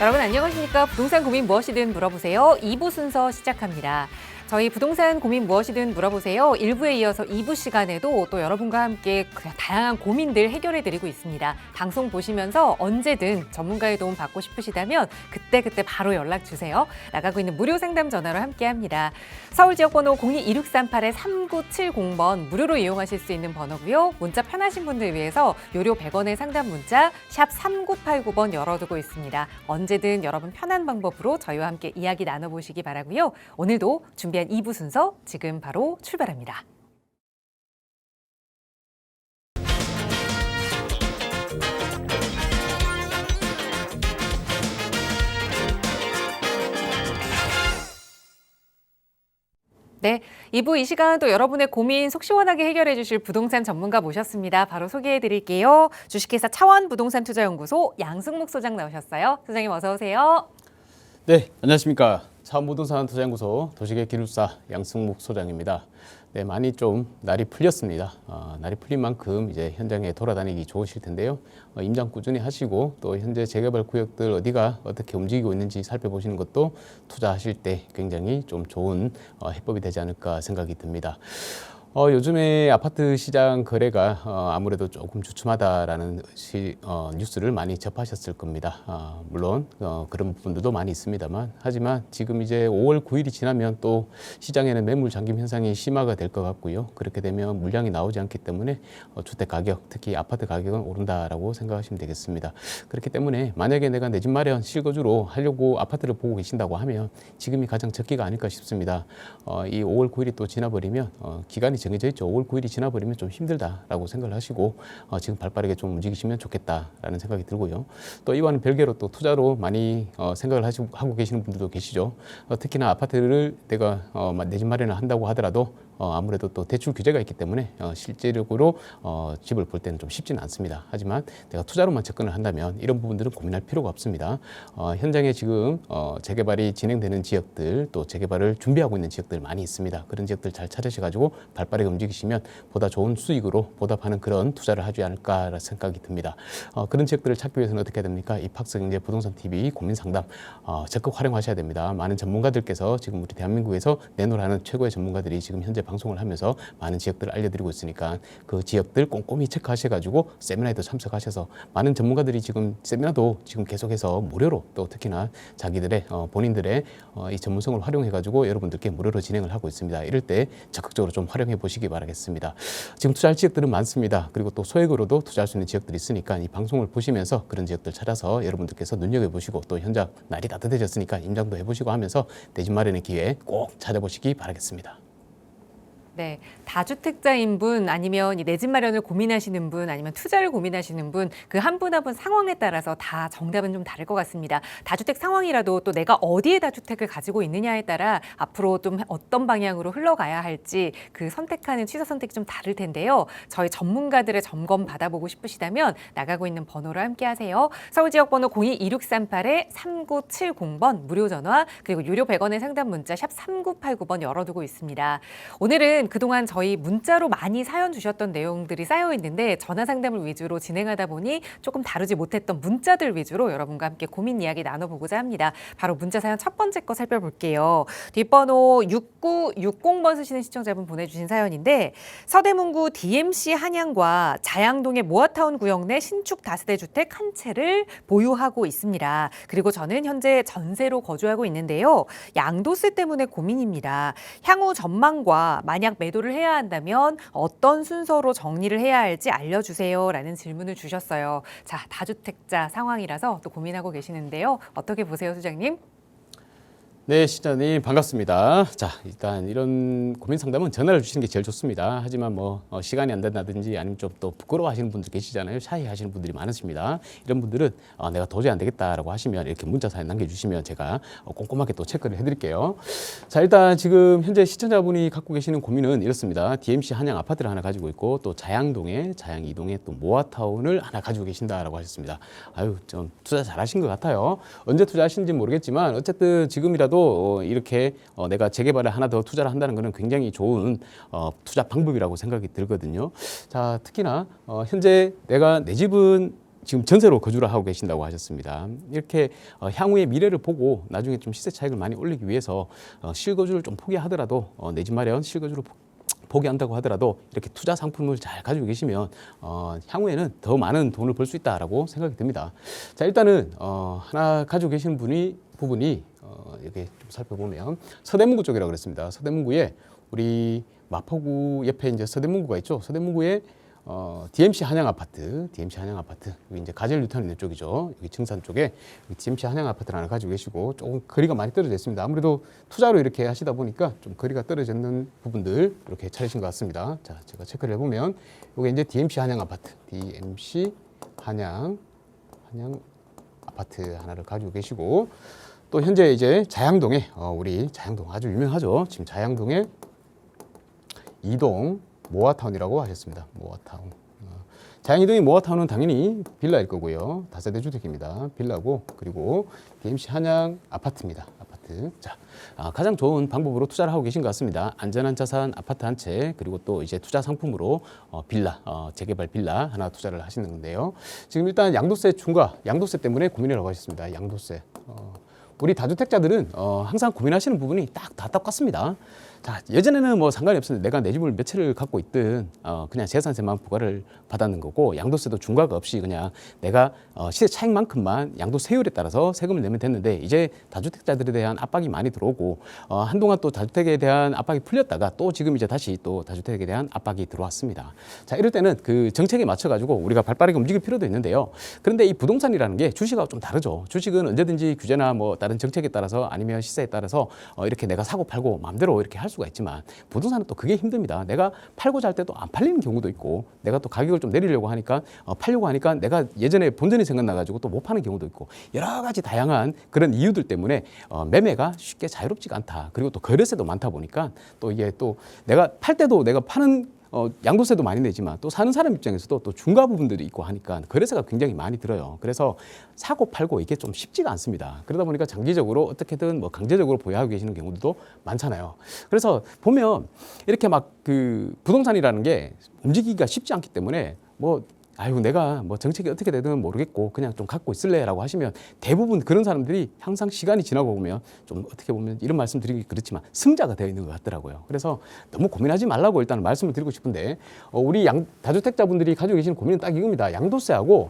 여러분 안녕하십니까? 부동산 고민 무엇이든 물어보세요. 2부 순서 시작합니다. 저희 부동산 고민 무엇이든 물어보세요. 1부에 이어서 2부 시간에도 또 여러분과 함께 다양한 고민들 해결해드리고 있습니다. 방송 보시면서 언제든 전문가의 도움 받고 싶으시다면 그때 바로 연락 주세요. 나가고 있는 무료 상담 전화로 함께합니다. 서울 지역번호 02-2638-3970번 무료로 이용하실 수 있는 번호고요. 문자 편하신 분들 위해서 유료 100원의 상담 문자 샵 3989번 열어두고 있습니다. 언제든 여러분 편한 방법으로 저희와 함께 이야기 나눠보시기 바라고요. 오늘도 준비한 2부 순서 지금 바로 출발합니다. 네, 2부 이 시간 또 여러분의 고민 속 시원하게 해결해 주실 부동산 전문가 모셨습니다. 바로 소개해 드릴게요. 주식회사 차원부동산투자연구소 양승목 소장 나오셨어요. 소장님 어서 오세요. 네, 안녕하십니까. 차원부동산투자연구소 도시계획기술사 양승목 소장입니다. 네, 많이 좀 날이 풀렸습니다. 날이 풀린 만큼 이제 현장에 돌아다니기 좋으실 텐데요. 임장 꾸준히 하시고 또 현재 재개발 구역들 어디가 어떻게 움직이고 있는지 살펴보시는 것도 투자하실 때 굉장히 좀 좋은 해법이 되지 않을까 생각이 듭니다. 요즘에 아파트 시장 거래가 아무래도 조금 주춤하다라는 뉴스를 많이 접하셨을 겁니다. 물론 그런 부분들도 많이 있습니다만 하지만 지금 이제 5월 9일이 지나면 또 시장에는 매물 잠김 현상이 심화가 될 것 같고요. 그렇게 되면 물량이 나오지 않기 때문에 주택 가격, 특히 아파트 가격은 오른다라고 생각하시면 되겠습니다. 그렇기 때문에 만약에 내가 내 집 마련 실거주로 하려고 아파트를 보고 계신다고 하면 지금이 가장 적기가 아닐까 싶습니다. 이 5월 9일이 또 지나버리면 기간이 정해져 있죠. 5월 9일이 지나버리면 좀 힘들다라고 생각을 하시고 지금 발빠르게 좀 움직이시면 좋겠다라는 생각이 들고요. 또 이와는 별개로 또 투자로 많이 생각을 하고 계시는 분들도 계시죠. 특히나 아파트를 내가 내 집 마련을 한다고 하더라도 아무래도 또 대출 규제가 있기 때문에 실제적으로 집을 볼 때는 좀 쉽지는 않습니다. 하지만 내가 투자로만 접근을 한다면 이런 부분들은 고민할 필요가 없습니다. 현장에 지금 재개발이 진행되는 지역들 또 재개발을 준비하고 있는 지역들 많이 있습니다. 그런 지역들 잘 찾으셔가지고 발빠르게 움직이시면 보다 좋은 수익으로 보답하는 그런 투자를 하지 않을까 생각이 듭니다. 그런 지역들을 찾기 위해서는 어떻게 해야 됩니까? 입학성인제 부동산 TV 고민 상담 적극 활용하셔야 됩니다. 많은 전문가들께서 지금 우리 대한민국에서 내놓으라는 최고의 전문가들이 지금 현재 방송을 하면서 많은 지역들을 알려드리고 있으니까 그 지역들 꼼꼼히 체크하셔가지고 세미나에도 참석하셔서 많은 전문가들이 지금 세미나도 지금 계속해서 무료로 또 특히나 자기들의 본인들의 이 전문성을 활용해가지고 여러분들께 무료로 진행을 하고 있습니다. 이럴 때 적극적으로 좀 활용해 보시기 바라겠습니다. 지금 투자할 지역들은 많습니다. 그리고 또 소액으로도 투자할 수 있는 지역들이 있으니까 이 방송을 보시면서 그런 지역들 찾아서 여러분들께서 눈여겨보시고 또 현장 날이 따뜻해졌으니까 임장도 해보시고 하면서 내 집 마련의 기회 꼭 찾아보시기 바라겠습니다. 네, 다주택자인 분 아니면 내 집 마련을 고민하시는 분 아니면 투자를 고민하시는 분 그 한 분 한 분 상황에 따라서 다 정답은 좀 다를 것 같습니다. 다주택 상황이라도 또 내가 어디에 다주택을 가지고 있느냐에 따라 앞으로 좀 어떤 방향으로 흘러가야 할지 그 선택하는 취사 선택이 좀 다를 텐데요. 저희 전문가들의 점검 받아보고 싶으시다면 나가고 있는 번호로 함께 하세요. 서울 지역 번호 02-2638-3970번 무료 전화 그리고 유료 100원의 상담 문자 샵 3989번 열어두고 있습니다. 오늘은 그동안 저희 문자로 많이 사연 주셨던 내용들이 쌓여 있는데 전화 상담을 위주로 진행하다 보니 조금 다루지 못했던 문자들 위주로 여러분과 함께 고민 이야기 나눠보고자 합니다. 바로 문자 사연 첫 번째 거 살펴볼게요. 뒷번호 6960번 쓰시는 시청자분 보내주신 사연인데 서대문구 DMC 한양과 자양동의 모아타운 구역 내 신축 다세대 주택 한 채를 보유하고 있습니다. 그리고 저는 현재 전세로 거주하고 있는데요. 양도세 때문에 고민입니다. 향후 전망과 만약 매도를 해야 한다면 어떤 순서로 정리를 해야 할지 알려주세요 라는 질문을 주셨어요. 자, 다주택자 상황이라서 또 고민하고 계시는데요. 어떻게 보세요, 소장님? 네, 시장님 반갑습니다. 자, 일단 이런 고민 상담은 전화를 주시는 게 제일 좋습니다. 하지만 뭐 시간이 안 된다든지 아니면 좀 또 부끄러워하시는 분들 계시잖아요. 샤이하시는 분들이 많으십니다. 이런 분들은 내가 도저히 안 되겠다라고 하시면 이렇게 문자 사연 남겨주시면 제가 꼼꼼하게 또 체크를 해드릴게요. 자, 일단 지금 현재 시청자분이 갖고 계시는 고민은 이렇습니다. DMC 한양 아파트를 하나 가지고 있고 또 자양 2동에 또 모아타운을 하나 가지고 계신다라고 하셨습니다. 아유, 좀 투자 잘하신 것 같아요. 언제 투자하시는지 모르겠지만 어쨌든 지금이라도 이렇게 내가 재개발에 하나 더 투자를 한다는 것은 굉장히 좋은 투자 방법이라고 생각이 들거든요. 자, 특히나 현재 내가 내 집은 지금 전세로 거주를 하고 계신다고 하셨습니다. 이렇게 향후의 미래를 보고 나중에 좀 시세 차익을 많이 올리기 위해서 실거주를 좀 포기하더라도 내 집 마련 실거주를 포기한다고 하더라도 이렇게 투자 상품을 잘 가지고 계시면 향후에는 더 많은 돈을 벌 수 있다라고 생각이 듭니다. 자, 일단은 하나 가지고 계시는 부분이 이렇게 좀 살펴보면 서대문구 쪽이라고 그랬습니다. 서대문구에 우리 마포구 옆에 이제 서대문구가 있죠. 서대문구에 DMC 한양 아파트, 여기 이제 가젤 뉴타운 있는 쪽이죠. 여기 증산 쪽에 DMC 한양 아파트를 하나 가지고 계시고 조금 거리가 많이 떨어져 있습니다. 아무래도 투자로 이렇게 하시다 보니까 좀 거리가 떨어져 있는 부분들 이렇게 찾으신 것 같습니다. 자, 제가 체크를 해보면 이게 이제 DMC 한양 아파트, DMC 한양 아파트 하나를 가지고 계시고 또 현재 이제 자양동에 우리 자양동 아주 유명하죠. 지금 자양동에 2동 모아타운이라고 하셨습니다. 모아타운. 자양이동의 모아타운은 당연히 빌라일 거고요. 다세대 주택입니다. 빌라고 그리고 DMC 한양 아파트입니다. 아파트. 자, 가장 좋은 방법으로 투자를 하고 계신 것 같습니다. 안전한 자산 아파트 한 채 그리고 또 이제 투자 상품으로 빌라, 재개발 빌라 하나 투자를 하시는 건데요. 지금 일단 양도세 중과 양도세 때문에 고민이라고 하셨습니다. 양도세. 우리 다주택자들은 항상 고민하시는 부분이 딱 다 똑같습니다. 자, 예전에는 뭐 상관이 없었는데 내가 내 집을 몇 채를 갖고 있든 그냥 재산세만 부과를 받았는 거고 양도세도 중과가 없이 그냥 내가 시세 차익만큼만 양도세율에 따라서 세금을 내면 됐는데 이제 다주택자들에 대한 압박이 많이 들어오고 한동안 또 다주택에 대한 압박이 풀렸다가 또 지금 이제 다시 또 다주택에 대한 압박이 들어왔습니다. 자, 이럴 때는 그 정책에 맞춰 가지고 우리가 발빠르게 움직일 필요도 있는데요. 그런데 이 부동산이라는 게 주식하고 좀 다르죠. 주식은 언제든지 규제나 뭐 다른 정책에 따라서 아니면 시세에 따라서 이렇게 내가 사고 팔고 마음대로 이렇게 할 수가 있지만 부동산은 또 그게 힘듭니다. 내가 팔고자 할 때도 안 팔리는 경우도 있고 내가 또 가격을 좀 내리려고 하니까 팔려고 하니까 내가 예전에 본전이 생각나가지고 또 못 파는 경우도 있고 여러 가지 다양한 그런 이유들 때문에 매매가 쉽게 자유롭지가 않다. 그리고 또 거래세도 많다 보니까 또 이게 또 내가 팔 때도 내가 파는 양도세도 많이 내지만 또 사는 사람 입장에서도 또 중과 부분들이 있고 하니까 거래세가 굉장히 많이 들어요. 그래서 사고 팔고 이게 좀 쉽지가 않습니다. 그러다 보니까 장기적으로 어떻게든 뭐 강제적으로 보유하고 계시는 경우들도 많잖아요. 그래서 보면 이렇게 막 그 부동산이라는 게 움직이기가 쉽지 않기 때문에 뭐 아이고 내가 뭐 정책이 어떻게 되든 모르겠고 그냥 좀 갖고 있을래라고 하시면 대부분 그런 사람들이 항상 시간이 지나고 보면 좀 어떻게 보면 이런 말씀 드리기 그렇지만 승자가 되어 있는 것 같더라고요. 그래서 너무 고민하지 말라고 일단 말씀을 드리고 싶은데 우리 다주택자분들이 가지고 계시는 고민은 딱 이겁니다. 양도세하고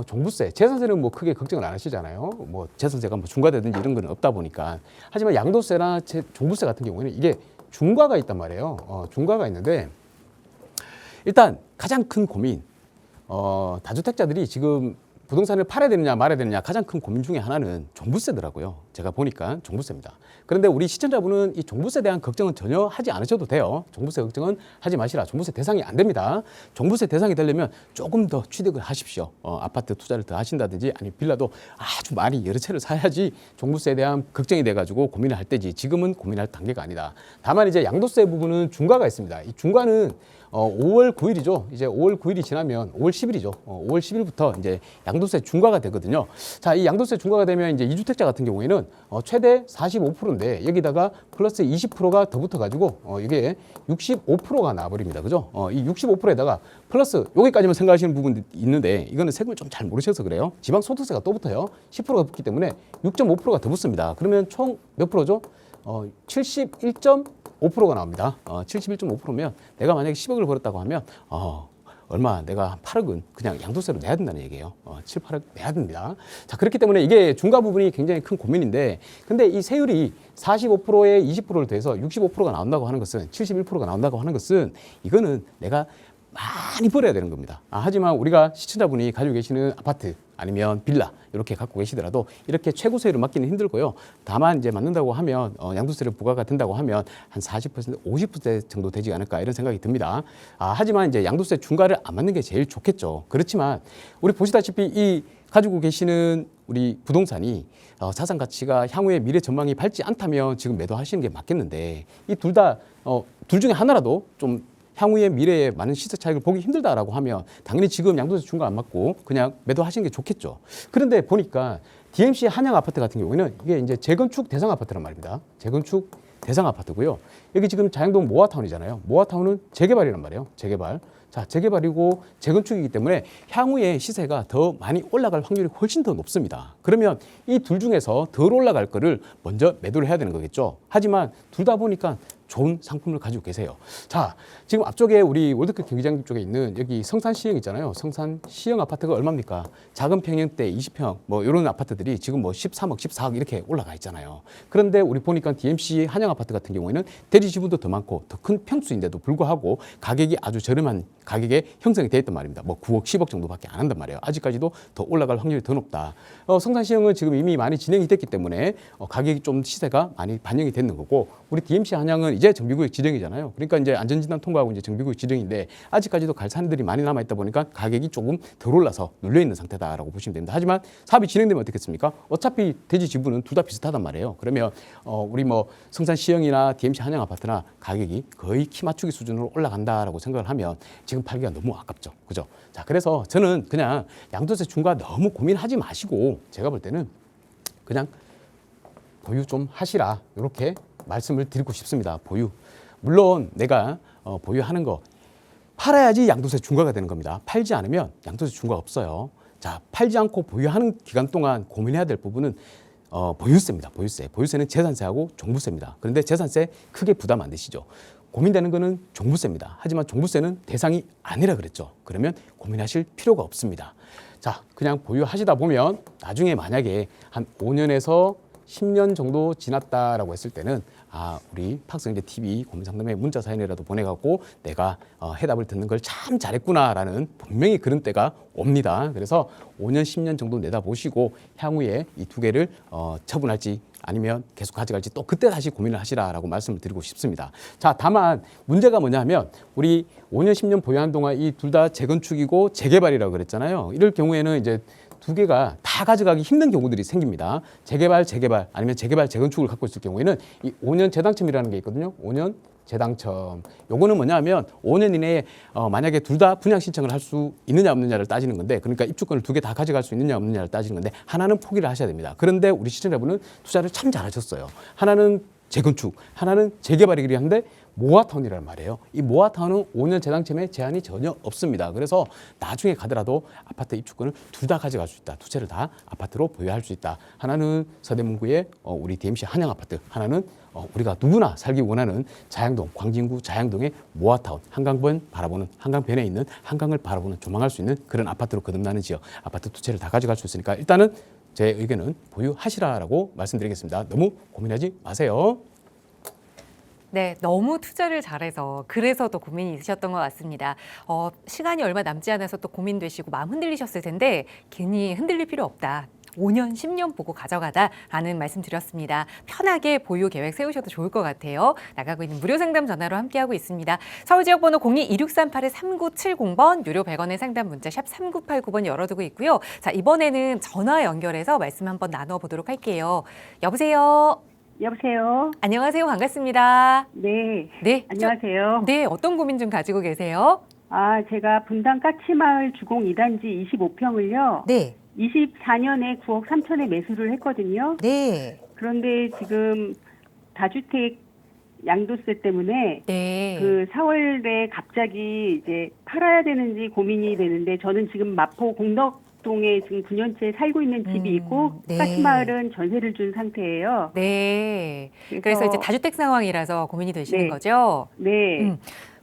종부세, 재산세는 뭐 크게 걱정을 안 하시잖아요. 뭐 재산세가 뭐 중과되든지 이런 건 없다 보니까. 하지만 양도세나 종부세 같은 경우에는 이게 중과가 있단 말이에요. 중과가 있는데 일단 가장 큰 고민 다주택자들이 지금 부동산을 팔아야 되느냐 말아야 되느냐 가장 큰 고민 중에 하나는 종부세더라고요. 제가 보니까 종부세입니다. 그런데 우리 시청자분은 이 종부세에 대한 걱정은 전혀 하지 않으셔도 돼요. 종부세 걱정은 하지 마시라. 종부세 대상이 안 됩니다. 종부세 대상이 되려면 조금 더 취득을 하십시오. 아파트 투자를 더 하신다든지 아니면 빌라도 아주 많이 여러 채를 사야지 종부세에 대한 걱정이 돼가지고 고민을 할 때지 지금은 고민할 단계가 아니다. 다만 이제 양도세 부분은 중과가 있습니다. 이 중과는 5월 9일이죠. 이제 5월 9일이 지나면 5월 10일이죠. 5월 10일부터 이제 양도세 중과가 되거든요. 자, 이 양도세 중과가 되면 이제 2주택자 같은 경우에는 최대 45%인데 여기다가 플러스 20%가 더 붙어가지고 이게 65%가 나와버립니다. 그죠? 이 65%에다가 플러스 여기까지만 생각하시는 부분이 있는데 이거는 세금을 좀 잘 모르셔서 그래요. 지방소득세가 또 붙어요. 10%가 붙기 때문에 6.5%가 더 붙습니다. 그러면 총 몇 프로죠? 71.5%가 나옵니다. 71.5%면 내가 만약에 10억을 벌었다고 하면 얼마 내가 한 8억은 그냥 양도세로 내야 된다는 얘기예요. 7, 8억 내야 됩니다. 자, 그렇기 때문에 이게 중과 부분이 굉장히 큰 고민인데 근데 이 세율이 45%에 20%를 더해서 65%가 나온다고 하는 것은 71%가 나온다고 하는 것은 이거는 내가 많이 벌어야 되는 겁니다. 하지만 우리가 시청자분이 가지고 계시는 아파트 아니면 빌라 이렇게 갖고 계시더라도 이렇게 최고세율을 맞기는 힘들고요. 다만 이제 맞는다고 하면 양도세를 부과가 된다고 하면 한 40% 50% 정도 되지 않을까 이런 생각이 듭니다. 하지만 이제 양도세 중과를 안 맞는 게 제일 좋겠죠. 그렇지만 우리 보시다시피 이 가지고 계시는 우리 부동산이 자산 가치가 향후에 미래 전망이 밝지 않다면 지금 매도하시는 게 맞겠는데 이 둘 중에 하나라도 좀 향후의 미래에 많은 시세 차익을 보기 힘들다라고 하면 당연히 지금 양도세 중과 안 맞고 그냥 매도하시는 게 좋겠죠. 그런데 보니까 DMC 한양 아파트 같은 경우에는 이게 이제 재건축 대상 아파트란 말입니다. 재건축 대상 아파트고요. 여기 지금 자양동 모아타운이잖아요. 모아타운은 재개발이란 말이에요. 재개발. 자, 재개발이고 재건축이기 때문에 향후에 시세가 더 많이 올라갈 확률이 훨씬 더 높습니다. 그러면 이 둘 중에서 덜 올라갈 거를 먼저 매도를 해야 되는 거겠죠. 하지만 둘 다 보니까 좋은 상품을 가지고 계세요. 자, 지금 앞쪽에 우리 월드컵 경기장 쪽에 있는 여기 성산시형 있잖아요. 성산시형 아파트가 얼마입니까? 작은 평형대 20평 뭐 이런 아파트들이 지금 뭐 13억, 14억 이렇게 올라가 있잖아요. 그런데 우리 보니까 DMC 한양 아파트 같은 경우에는 대지 지분도 더 많고 더 큰 평수인데도 불구하고 가격이 아주 저렴한 가격에 형성이 되어 있단 말입니다. 뭐 9억, 10억 정도밖에 안 한단 말이에요. 아직까지도 더 올라갈 확률이 더 높다. 성산시형은 지금 이미 많이 진행이 됐기 때문에 가격이 좀 시세가 많이 반영이 됐는 거고, 우리 DMC 한양은 이제 정비구역 지정이잖아요. 그러니까 이제 안전진단 통과하고 이제 정비구역 지정인데 아직까지도 갈 산들이 많이 남아 있다 보니까 가격이 조금 덜 올라서 눌려 있는 상태다라고 보시면 됩니다. 하지만 사업이 진행되면 어떻겠습니까? 어차피 대지 지분은 둘 다 비슷하단 말이에요. 그러면 우리 뭐 성산시형이나 DMC 한양 아파트나 가격이 거의 키 맞추기 수준으로 올라간다라고 생각을 하면 지금 팔기가 너무 아깝죠. 그죠? 자, 그래서 저는 그냥 양도세 중과 너무 고민하지 마시고 제가 볼 때는 그냥 보유 좀 하시라, 이렇게 말씀을 드리고 싶습니다. 보유. 물론 내가 보유하는 거 팔아야지 양도세 중과가 되는 겁니다. 팔지 않으면 양도세 중과 없어요. 자, 팔지 않고 보유하는 기간 동안 고민해야 될 부분은 보유세입니다. 보유세. 보유세는 재산세하고 종부세입니다. 그런데 재산세 크게 부담 안 되시죠. 고민되는 거는 종부세입니다. 하지만 종부세는 대상이 아니라 그랬죠. 그러면 고민하실 필요가 없습니다. 자, 그냥 보유하시다 보면 나중에 만약에 한 5년에서 10년 정도 지났다라고 했을 때는 우리 팍성재 TV 고민상담에 문자 사연이라도 보내갖고 내가 해답을 듣는 걸 참 잘했구나라는 분명히 그런 때가 옵니다. 그래서 5년, 10년 정도 내다보시고 향후에 이 두 개를 처분할지 아니면 계속 가져갈지 또 그때 다시 고민을 하시라라고 말씀을 드리고 싶습니다. 자, 다만 문제가 뭐냐 하면 우리 5년, 10년 보유한 동안 이 둘 다 재건축이고 재개발이라고 그랬잖아요. 이럴 경우에는 이제 두 개가 다 가져가기 힘든 경우들이 생깁니다. 재개발 아니면 재개발, 재건축을 갖고 있을 경우에는 이 5년 재당첨이라는 게 있거든요. 5년 재당첨. 요거는 뭐냐면 5년 이내에 만약에 둘 다 분양 신청을 할 수 있느냐 없느냐를 따지는 건데, 그러니까 입주권을 두 개 다 가져갈 수 있느냐 없느냐를 따지는 건데 하나는 포기를 하셔야 됩니다. 그런데 우리 시청자분은 투자를 참 잘하셨어요. 하나는 재건축, 하나는 재개발이긴 한데 모아타운이라는 말이에요. 이 모아타운은 5년 재당첨에 제한이 전혀 없습니다. 그래서 나중에 가더라도 아파트 입주권을 둘 다 가져갈 수 있다. 두 채를 다 아파트로 보유할 수 있다. 하나는 서대문구의 우리 DMC 한양 아파트, 하나는 우리가 누구나 살기 원하는 자양동, 광진구 자양동의 모아타운, 한강변에 있는 한강을 바라보는 조망할 수 있는 그런 아파트로 거듭나는 지역, 아파트 두 채를 다 가져갈 수 있으니까 일단은 제 의견은 보유하시라라고 말씀드리겠습니다. 너무 고민하지 마세요. 네, 너무 투자를 잘해서 그래서 더 고민이 있으셨던 것 같습니다. 시간이 얼마 남지 않아서 또 고민되시고 마음 흔들리셨을 텐데 괜히 흔들릴 필요 없다. 5년, 10년 보고 가져가다라는 말씀 드렸습니다. 편하게 보유 계획 세우셔도 좋을 것 같아요. 나가고 있는 무료 상담 전화로 함께하고 있습니다. 서울 지역번호 02-2638-3970번, 유료 100원의 상담 문자 샵 3989번 열어두고 있고요. 자, 이번에는 전화 연결해서 말씀 한번 나눠보도록 할게요. 여보세요? 여보세요. 안녕하세요. 반갑습니다. 네. 네. 안녕하세요. 네, 어떤 고민 좀 가지고 계세요? 제가 분당 까치마을 주공 2단지 25평을요. 네. 24년에 9억 3천에 매수를 했거든요. 네. 그런데 지금 다주택 양도세 때문에 네. 그 4월에 갑자기 이제 팔아야 되는지 고민이 되는데, 저는 지금 마포 공덕동에 지금 9년째 살고 있는 집이 있고 네. 까치마을은 전세를 준 상태예요. 네. 그래서 이제 다주택 상황이라서 고민이 되시는 네. 거죠? 네.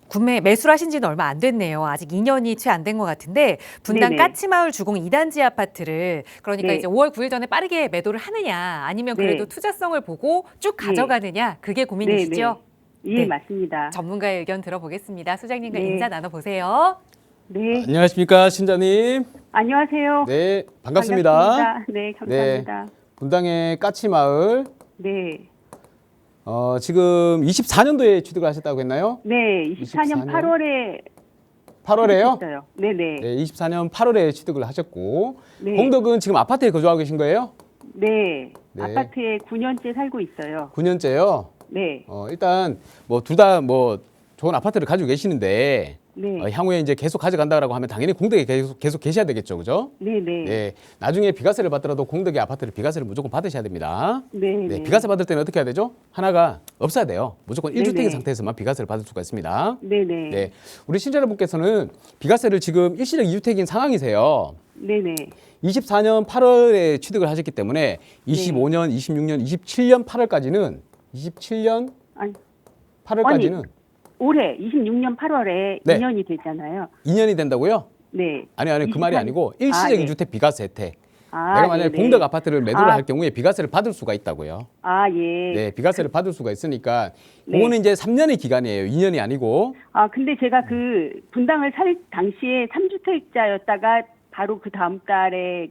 구매 매수를 하신 지는 얼마 안 됐네요. 아직 2년이 채 안 된 것 같은데 분당 네네. 까치마을 주공 2단지 아파트를 그러니까 네. 이제 5월 9일 전에 빠르게 매도를 하느냐 아니면 그래도 네. 투자성을 보고 쭉 네. 가져가느냐 그게 고민이시죠? 예, 네. 맞습니다. 전문가의 의견 들어보겠습니다. 소장님과 네. 인사 나눠보세요. 네. 안녕하십니까, 신자님. 안녕하세요. 네, 반갑습니다. 네, 감사합니다. 분당의 까치마을. 네. 지금 24년도에 취득을 하셨다고 했나요? 네, 24년 8월에 8월에요? 했어요. 네네. 네, 24년 8월에 취득을 하셨고, 네. 공덕은 지금 아파트에 거주하고 계신 거예요? 네. 네. 아파트에 9년째 살고 있어요. 9년째요. 네. 일단 뭐 둘 다 뭐 좋은 아파트를 가지고 계시는데 네. 향후에 이제 계속 가져간다라고 하면 당연히 공덕에 계속 계셔야 되겠죠, 그죠? 네네. 네, 나중에 비과세를 받더라도 공덕의 아파트를 비과세를 무조건 받으셔야 됩니다. 네. 네, 비과세 받을 때는 어떻게 해야 되죠? 하나가 없어야 돼요. 무조건 네네. 1주택인 상태에서만 비과세를 받을 수가 있습니다. 네네. 네, 우리 신청자분께서는 비과세를 지금 일시적 2주택인 상황이세요. 네네. 24년 8월에 취득을 하셨기 때문에 25년, 26년, 27년 8월까지는 27년 아니, 8월까지는 올해 26년 8월에 네. 2년이 됐잖아요. 2년이 된다고요? 네. 아니 그 말이 24 아니고 일시적 네. 2주택 비과세 혜택. 아, 내가 만약에 네네. 공덕 아파트를 매도를 아. 할 경우에 비과세를 받을 수가 있다고요. 아, 예. 네, 비과세를 받을 수가 있으니까 네. 그거는 이제 3년의 기간이에요. 2년이 아니고. 아, 근데 제가 그 분당을 살 당시에 3주택자였다가 바로 그 다음 달에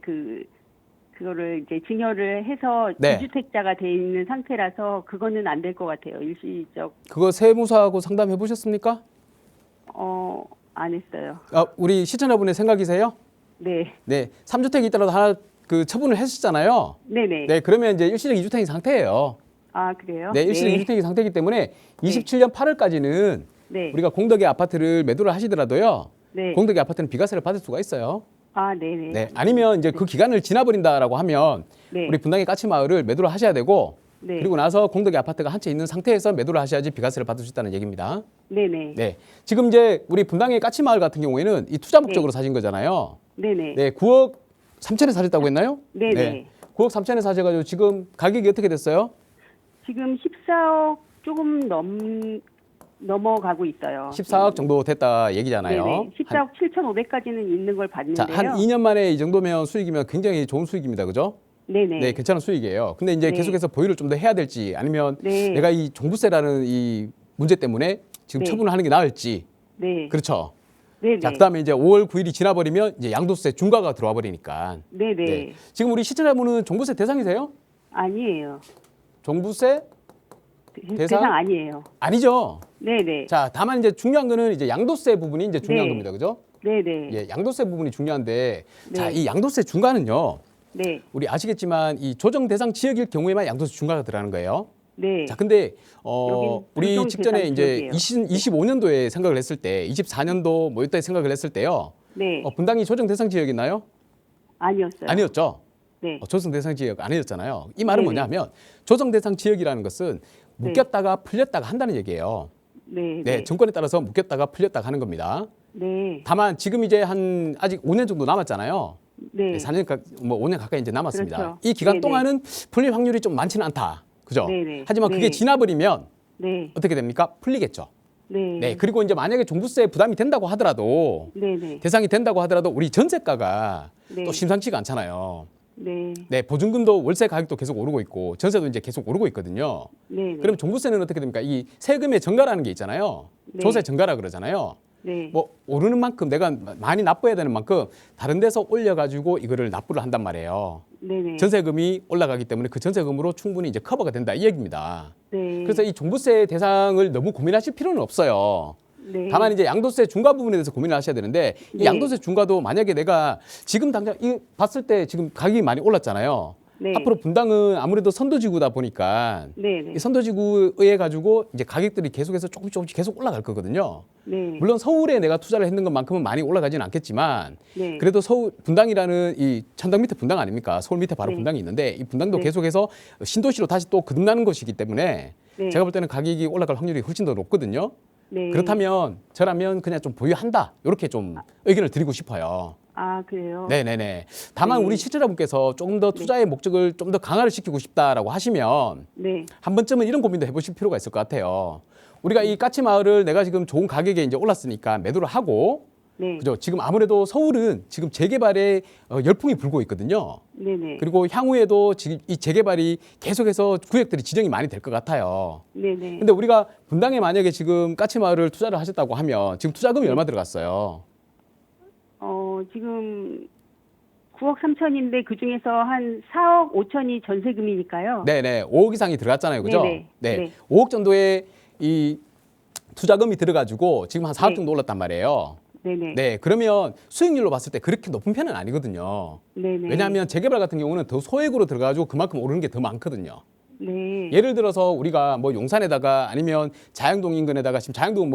그거를 이제 증여를 해서 네. 2주택자가 돼 있는 상태라서 그거는 안 될 것 같아요. 일시적 그거 세무사하고 상담해 보셨습니까? 안 했어요. 우리 시청자분의 생각이세요? 네. 네, 3주택이 있더라도 하나 그 처분을 했었잖아요. 네네. 네, 그러면 이제 일시적 2주택인 상태예요. 아, 그래요? 네, 일시적 2주택인 상태이기 때문에 27년 8월까지는 네. 우리가 공덕의 아파트를 매도를 하시더라도요. 네. 공덕의 아파트는 비과세를 받을 수가 있어요. 아, 네네. 네, 아니면 이제 그 기간을 지나버린다라고 하면 네. 우리 분당의 까치마을을 매도를 하셔야 되고 네. 그리고 나서 공덕의 아파트가 한 채 있는 상태에서 매도를 하셔야지 비과세를 받을 수 있다는 얘기입니다. 네네. 네, 지금 이제 우리 분당의 까치마을 같은 경우에는 이 투자 목적으로 사신 거잖아요. 네네. 네, 9억 3천에 사셨다고 했나요? 네네. 9억 3천에 사셔가지고 지금 가격이 어떻게 됐어요? 지금 14억 조금 넘어가고 있어요. 14억 정도 됐다 얘기잖아요. 네네. 14억 7,500까지는 있는 걸 자, 봤는데요. 한 2년 만에 이 정도면 수익이면 굉장히 좋은 수익입니다. 그죠? 네네. 네, 괜찮은 수익이에요. 근데 이제 네. 계속해서 보유를 좀 더 해야 될지 아니면 네. 내가 이 종부세라는 이 문제 때문에 지금 네. 처분을 하는 게 나을지. 네. 그렇죠. 네네. 자, 그다음에 이제 5월 9일이 지나버리면 이제 양도세 중과가 들어와 버리니까. 네네. 네. 지금 우리 시청자분은 종부세 대상이세요? 아니에요. 종부세 대상 아니에요. 아니죠. 네네. 자, 다만 이제 중요한 거는 이제 양도세 부분이 이제 중요한 네. 겁니다. 그죠? 네네. 예, 양도세 부분이 중요한데 자, 네. 이 양도세 중과는요. 네. 우리 아시겠지만 이 조정 대상 지역일 경우에만 양도세 중과가 들어가는 거예요. 네. 자, 근데 여긴 우리 조정 직전에 대상 이제 지역이에요. 25년도에 생각을 했을 때 24년도 뭐 이때 생각을 했을 때요. 네. 분당이 조정 대상 지역이나요? 아니었어요. 아니었죠. 네. 조정 대상 지역 아니었잖아요. 이 말은 네네. 뭐냐면 조정 대상 지역이라는 것은 묶였다가 풀렸다가 한다는 얘기예요. 네. 네, 정권에 따라서 묶였다가 풀렸다가 하는 겁니다. 네. 다만 지금 이제 한 아직 5년 정도 남았잖아요. 네. 4년 뭐 5년 가까이 이제 남았습니다. 그렇죠. 이 기간 네네. 동안은 풀릴 확률이 좀 많지는 않다. 그죠? 네네. 하지만 그게 네. 지나버리면 네. 어떻게 됩니까? 풀리겠죠. 네. 네. 그리고 이제 만약에 종부세 부담이 된다고 하더라도 네네. 대상이 된다고 하더라도 우리 전세가가 네. 또 심상치가 않잖아요. 네. 네, 보증금도 월세 가격도 계속 오르고 있고 전세도 이제 계속 오르고 있거든요. 네. 그럼 종부세는 어떻게 됩니까? 이 세금의 증가라는 게 있잖아요. 네. 조세 증가라 그러잖아요. 네. 뭐 오르는 만큼 내가 많이 납부해야 되는 만큼 다른 데서 올려가지고 이거를 납부를 한단 말이에요. 네네. 전세금이 올라가기 때문에 그 전세금으로 충분히 이제 커버가 된다 이 얘기입니다. 네. 그래서 이 종부세 대상을 너무 고민하실 필요는 없어요. 네. 다만 이제 양도세 중과 부분에 대해서 고민을 하셔야 되는데 이 네. 양도세 중과도 만약에 내가 지금 당장 이 봤을 때 지금 가격이 많이 올랐잖아요. 네. 앞으로 분당은 아무래도 선도지구다 보니까 네네. 이 선도지구에 의해 가지고 이제 가격들이 계속해서 조금씩 계속 올라갈 거거든요. 네. 물론 서울에 내가 투자를 했는 것만큼은 많이 올라가지는 않겠지만 네. 그래도 서울 분당이라는 이 천당 밑에 분당 아닙니까? 서울 밑에 바로 네. 분당이 있는데 이 분당도 네. 계속해서 신도시로 다시 또 거듭나는 것이기 때문에 네. 제가 볼 때는 가격이 올라갈 확률이 훨씬 더 높거든요. 네. 그렇다면 저라면 그냥 좀 보유한다 이렇게 좀 의견을 드리고 싶어요. 아, 그래요? 네네네. 다만 네. 우리 시청자분께서 조금 더 투자의 목적을 좀 더 강화를 시키고 싶다라고 하시면 네. 한 번쯤은 이런 고민도 해보실 필요가 있을 것 같아요. 우리가 이 까치마을을 내가 지금 좋은 가격에 이제 올랐으니까 매도를 하고, 네. 그죠? 지금 아무래도 서울은 지금 재개발에 열풍이 불고 있거든요. 네네. 그리고 향후에도 지금 이 재개발이 계속해서 구역들이 지정이 많이 될 것 같아요. 네네. 근데 우리가 분당에 만약에 지금 까치마을을 투자를 하셨다고 하면 지금 투자금이 얼마 들어갔어요? 지금 9억 3천인데 그 중에서 한 4억 5천이 전세금이니까요. 네네, 5억 이상이 들어갔잖아요, 그죠? 네네. 네, 네. 5억 정도의 이 투자금이 들어가지고 지금 한 4억 네. 정도 올랐단 말이에요. 네네. 네, 그러면 수익률로 봤을 때 그렇게 높은 편은 아니거든요. 네네. 왜냐하면 재개발 같은 경우는 더 소액으로 들어가지고 그만큼 오르는 게 더 많거든요. 네. 예를 들어서 우리가 뭐 용산에다가 아니면 자양동 인근에다가 지금 자양동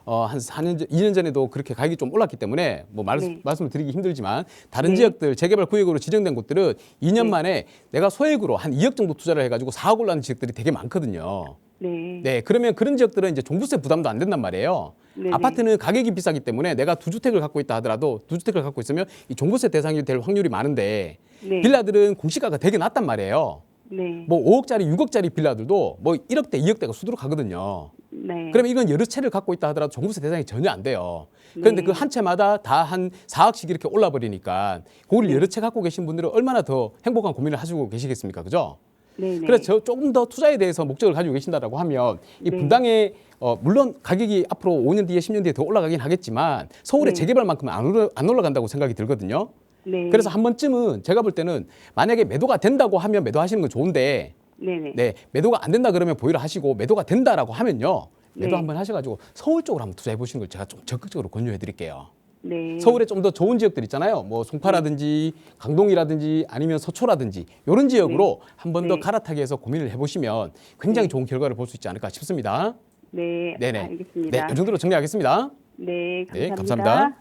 한 4년, 2년 전에도 그렇게 가격이 좀 올랐기 때문에 네. 말씀을 드리기 힘들지만 다른 네. 지역들 재개발 구역으로 지정된 곳들은 2년 네. 만에 내가 소액으로 한 2억 정도 투자를 해가지고 4억 올라는 지역들이 되게 많거든요. 네. 네, 그러면 그런 지역들은 이제 종부세 부담도 안 된단 말이에요. 네네. 아파트는 가격이 비싸기 때문에 내가 두 주택을 갖고 있다 하더라도 두 주택을 갖고 있으면 이 종부세 대상이 될 확률이 많은데 네. 빌라들은 공시가가 되게 낮단 말이에요. 네. 뭐 5억짜리, 6억짜리 빌라들도 뭐 1억대, 2억대가 수두룩 가거든요. 네. 그러면 이건 여러 채를 갖고 있다 하더라도 종부세 대상이 전혀 안 돼요. 그런데 네. 그 한 채마다 다 한 4억씩 이렇게 올라 버리니까 그걸 네. 여러 채 갖고 계신 분들은 얼마나 더 행복한 고민을 하시고 계시겠습니까? 그죠? 네네. 그래서 조금 더 투자에 대해서 목적을 가지고 계신다라고 하면 이 네. 분당에 물론 가격이 앞으로 5년 뒤에 10년 뒤에 더 올라가긴 하겠지만 서울의 네. 재개발만큼은 안 올라간다고 생각이 들거든요. 네. 그래서 한 번쯤은 제가 볼 때는 만약에 매도가 된다고 하면 매도하시는 건 좋은데 네네. 네, 매도가 안 된다 그러면 보유를 하시고 매도가 된다라고 하면요. 매도 네. 한번 하셔가지고 서울 쪽으로 한번 투자해 보시는 걸 제가 좀 적극적으로 권유해 드릴게요. 네. 서울에 좀 더 좋은 지역들 있잖아요. 뭐 송파라든지 강동이라든지 아니면 서초라든지 이런 지역으로 한 번 더 네. 갈아타기 해서 고민을 해보시면 굉장히 네. 좋은 결과를 볼 수 있지 않을까 싶습니다. 네. 네네. 알겠습니다. 네, 이 정도로 정리하겠습니다. 네. 네, 감사합니다. 감사합니다.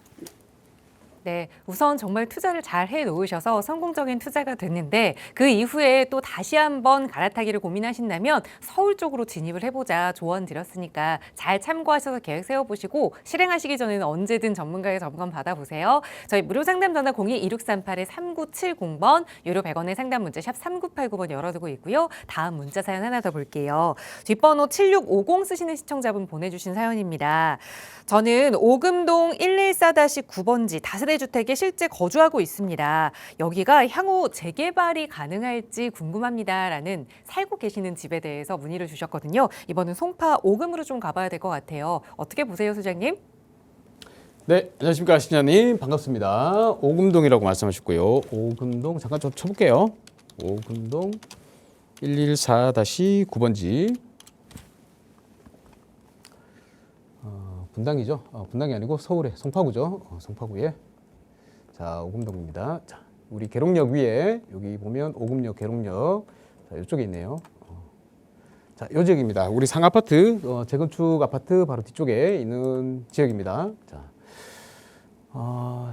네, 우선 정말 투자를 잘 해놓으셔서 성공적인 투자가 됐는데 그 이후에 또 다시 한번 갈아타기를 고민하신다면 서울 쪽으로 진입을 해보자 조언 드렸으니까 잘 참고하셔서 계획 세워보시고 실행하시기 전에는 언제든 전문가의 점검 받아보세요. 저희 무료 상담 전화 02-2638-3970번 유료 100원의 상담 문자 샵 3989번 열어두고 있고요. 다음 문자 사연 하나 더 볼게요. 뒷번호 7650 쓰시는 시청자분 보내주신 사연입니다. 저는 오금동 114-9번지 다세대 주택에 실제 거주하고 있습니다. 여기가 향후 재개발이 가능할지 궁금합니다라는 살고 계시는 집에 대해서 문의를 주셨거든요. 이번은 송파 오금으로 좀 가봐야 될 것 같아요. 어떻게 보세요, 소장님? 네, 안녕하십니까 신현님 반갑습니다. 오금동이라고 말씀하셨고요. 오금동 잠깐 좀 쳐볼게요. 오금동 114-9번지. 분당이죠. 분당이 아니고 서울의 송파구죠. 송파구에. 자, 오금동입니다. 자, 우리 계룡역 위에 여기 보면 오금역, 계룡역. 자, 이쪽에 있네요. 자, 이 지역입니다. 우리 상아파트, 재건축 아파트 바로 뒤쪽에 있는 지역입니다. 자,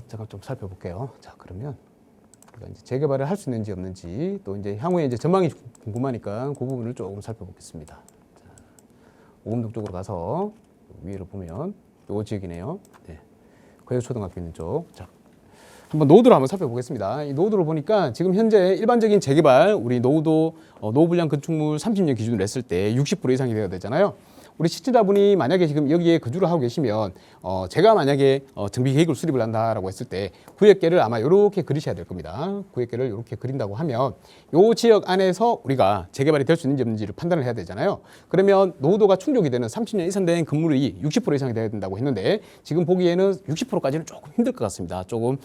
잠깐 좀 살펴볼게요. 자, 그러면 우리가 이제 재개발을 할 수 있는지 없는지 또 이제 향후에 이제 전망이 궁금하니까 그 부분을 조금 살펴보겠습니다. 자, 오금동 쪽으로 가서 위로 보면 이 지역이네요. 네. 거여초등학교 있는 쪽. 자, 한번 노후도를 한번 살펴보겠습니다. 이 노후도를 보니까 지금 현재 일반적인 재개발 우리 노후도 노후 분량 건축물 30년 기준으로 했을 때 60% 이상이 되어야 되잖아요. 우리 시청자분이 만약에 지금 여기에 거주를 하고 계시면 제가 만약에 정비 계획을 수립을 한다라고 했을 때 구획계를 아마 이렇게 그리셔야 될 겁니다. 구획계를 이렇게 그린다고 하면 이 지역 안에서 우리가 재개발이 될 수 있는지 없는지를 판단을 해야 되잖아요. 그러면 노후도가 충족이 되는 30년 이상 된 건물이 60% 이상이 돼야 된다고 했는데 지금 보기에는 60%까지는 조금 힘들 것 같습니다. 조금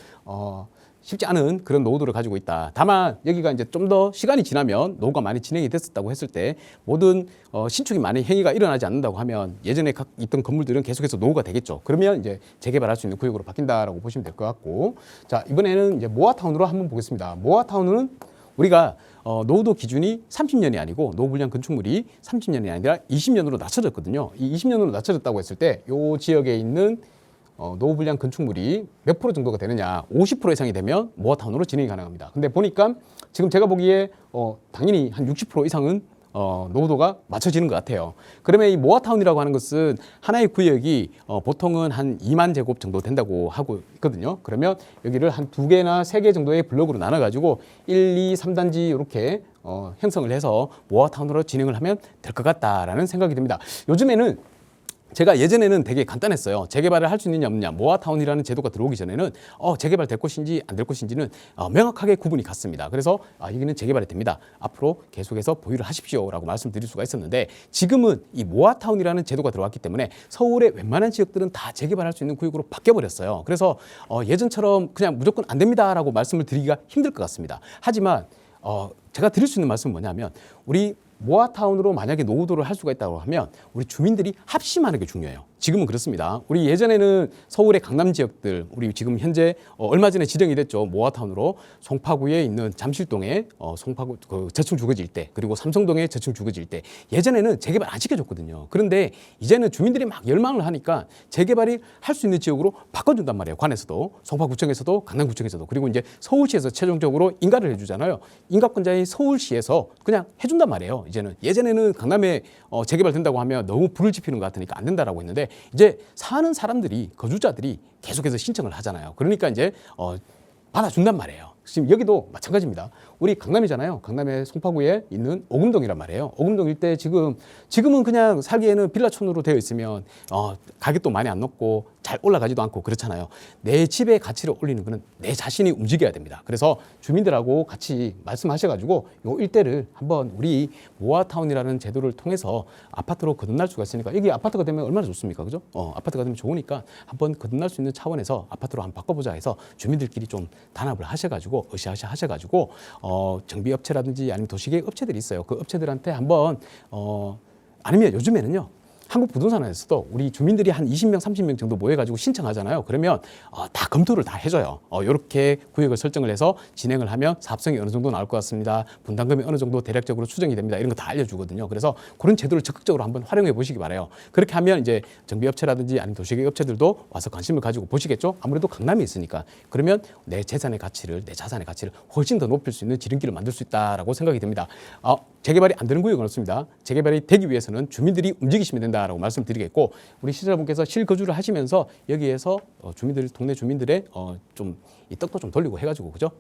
쉽지 않은 그런 노후도를 가지고 있다. 다만 여기가 이제 좀 더 시간이 지나면 노후가 많이 진행이 됐었다고 했을 때 모든 신축이 많이 행위가 일어나지 않는다고 하면 예전에 있던 건물들은 계속해서 노후가 되겠죠. 그러면 이제 재개발할 수 있는 구역으로 바뀐다라고 보시면 될 것 같고, 자 이번에는 이제 모아타운으로 한번 보겠습니다. 모아타운은 우리가 노후도 기준이 30년이 아니고 노후 분량 건축물이 30년이 아니라 20년으로 낮춰졌거든요. 이 20년으로 낮춰졌다고 했을 때 이 지역에 있는 노후 분량 건축물이 몇 프로 정도가 되느냐, 50% 이상이 되면 모아타운으로 진행이 가능합니다. 근데 보니까 지금 제가 보기에 당연히 한 60% 이상은 노후도가 맞춰지는 것 같아요. 그러면 이 모아타운이라고 하는 것은 하나의 구역이 보통은 한 2만 제곱 정도 된다고 하고 있거든요. 그러면 여기를 한 2개나 3개 정도의 블록으로 나눠가지고 1, 2, 3단지 이렇게 형성을 해서 모아타운으로 진행을 하면 될 것 같다라는 생각이 듭니다. 요즘에는 제가 예전에는 되게 간단했어요. 재개발을 할 수 있느냐 없느냐. 모아타운이라는 제도가 들어오기 전에는 재개발 될 것인지 안 될 것인지는 명확하게 구분이 갔습니다. 그래서 여기는 재개발이 됩니다. 앞으로 계속해서 보유를 하십시오라고 말씀드릴 수가 있었는데 지금은 이 모아타운이라는 제도가 들어왔기 때문에 서울의 웬만한 지역들은 다 재개발할 수 있는 구역으로 바뀌어버렸어요. 그래서 예전처럼 그냥 무조건 안 됩니다라고 말씀을 드리기가 힘들 것 같습니다. 하지만 제가 드릴 수 있는 말씀은 뭐냐면 우리 모아타운으로 만약에 노후도를 할 수가 있다고 하면 우리 주민들이 합심하는 게 중요해요. 지금은 그렇습니다. 우리 예전에는 서울의 강남 지역들, 우리 지금 현재 얼마 전에 지정이 됐죠. 모아타운으로 송파구에 있는 잠실동에 송파구 그 저층 주거지 일대, 그리고 삼성동에 저층 주거지 일대. 예전에는 재개발 안 시켜줬거든요. 그런데 이제는 주민들이 막 열망을 하니까 재개발이 할 수 있는 지역으로 바꿔준단 말이에요. 관에서도, 송파구청에서도, 강남구청에서도. 그리고 이제 서울시에서 최종적으로 인가를 해주잖아요. 인가권자인 서울시에서 그냥 해준단 말이에요. 이제는. 예전에는 강남에 재개발 된다고 하면 너무 불을 지피는 것 같으니까 안 된다라고 했는데, 이제 사는 사람들이, 거주자들이 계속해서 신청을 하잖아요. 그러니까 이제 받아준단 말이에요. 지금 여기도 마찬가지입니다. 우리 강남이잖아요. 강남의 송파구에 있는 오금동이란 말이에요. 오금동 일대 지금은 그냥 살기에는 빌라촌으로 되어 있으면 가격도 많이 안 높고 잘 올라가지도 않고 그렇잖아요. 내 집의 가치를 올리는 거는 내 자신이 움직여야 됩니다. 그래서 주민들하고 같이 말씀하셔가지고 요 일대를 한번 우리 모아타운이라는 제도를 통해서 아파트로 거듭날 수가 있으니까, 여기 아파트가 되면 얼마나 좋습니까? 그죠? 아파트가 되면 좋으니까 한번 거듭날 수 있는 차원에서 아파트로 한번 바꿔보자 해서 주민들끼리 좀 단합을 하셔가지고 으쌰으쌰 하셔가지고 정비업체라든지 아니면 도시계획 업체들이 있어요. 그 업체들한테 한번 아니면 요즘에는요, 한국 부동산에서도 우리 주민들이 한 20명, 30명 정도 모여가지고 신청하잖아요. 그러면 다 검토를 다 해줘요. 이렇게 구역을 설정을 해서 진행을 하면 사업성이 어느 정도 나올 것 같습니다. 분담금이 어느 정도 대략적으로 추정이 됩니다. 이런 거 다 알려주거든요. 그래서 그런 제도를 적극적으로 한번 활용해 보시기 바라요. 그렇게 하면 이제 정비업체라든지 아니면 도시계획 업체들도 와서 관심을 가지고 보시겠죠. 아무래도 강남에 있으니까. 그러면 내 재산의 가치를, 내 자산의 가치를 훨씬 더 높일 수 있는 지름길을 만들 수 있다라고 생각이 됩니다. 재개발이 안 되는 구역은 없습니다. 재개발이 되기 위해서는 주민들이 움직이시면 된다라고 말씀드리겠고, 우리 시청자분께서 실거주를 하시면서 여기에서 주민들, 동네 주민들의 좀 이 떡도 좀 돌리고 해가지고, 그죠?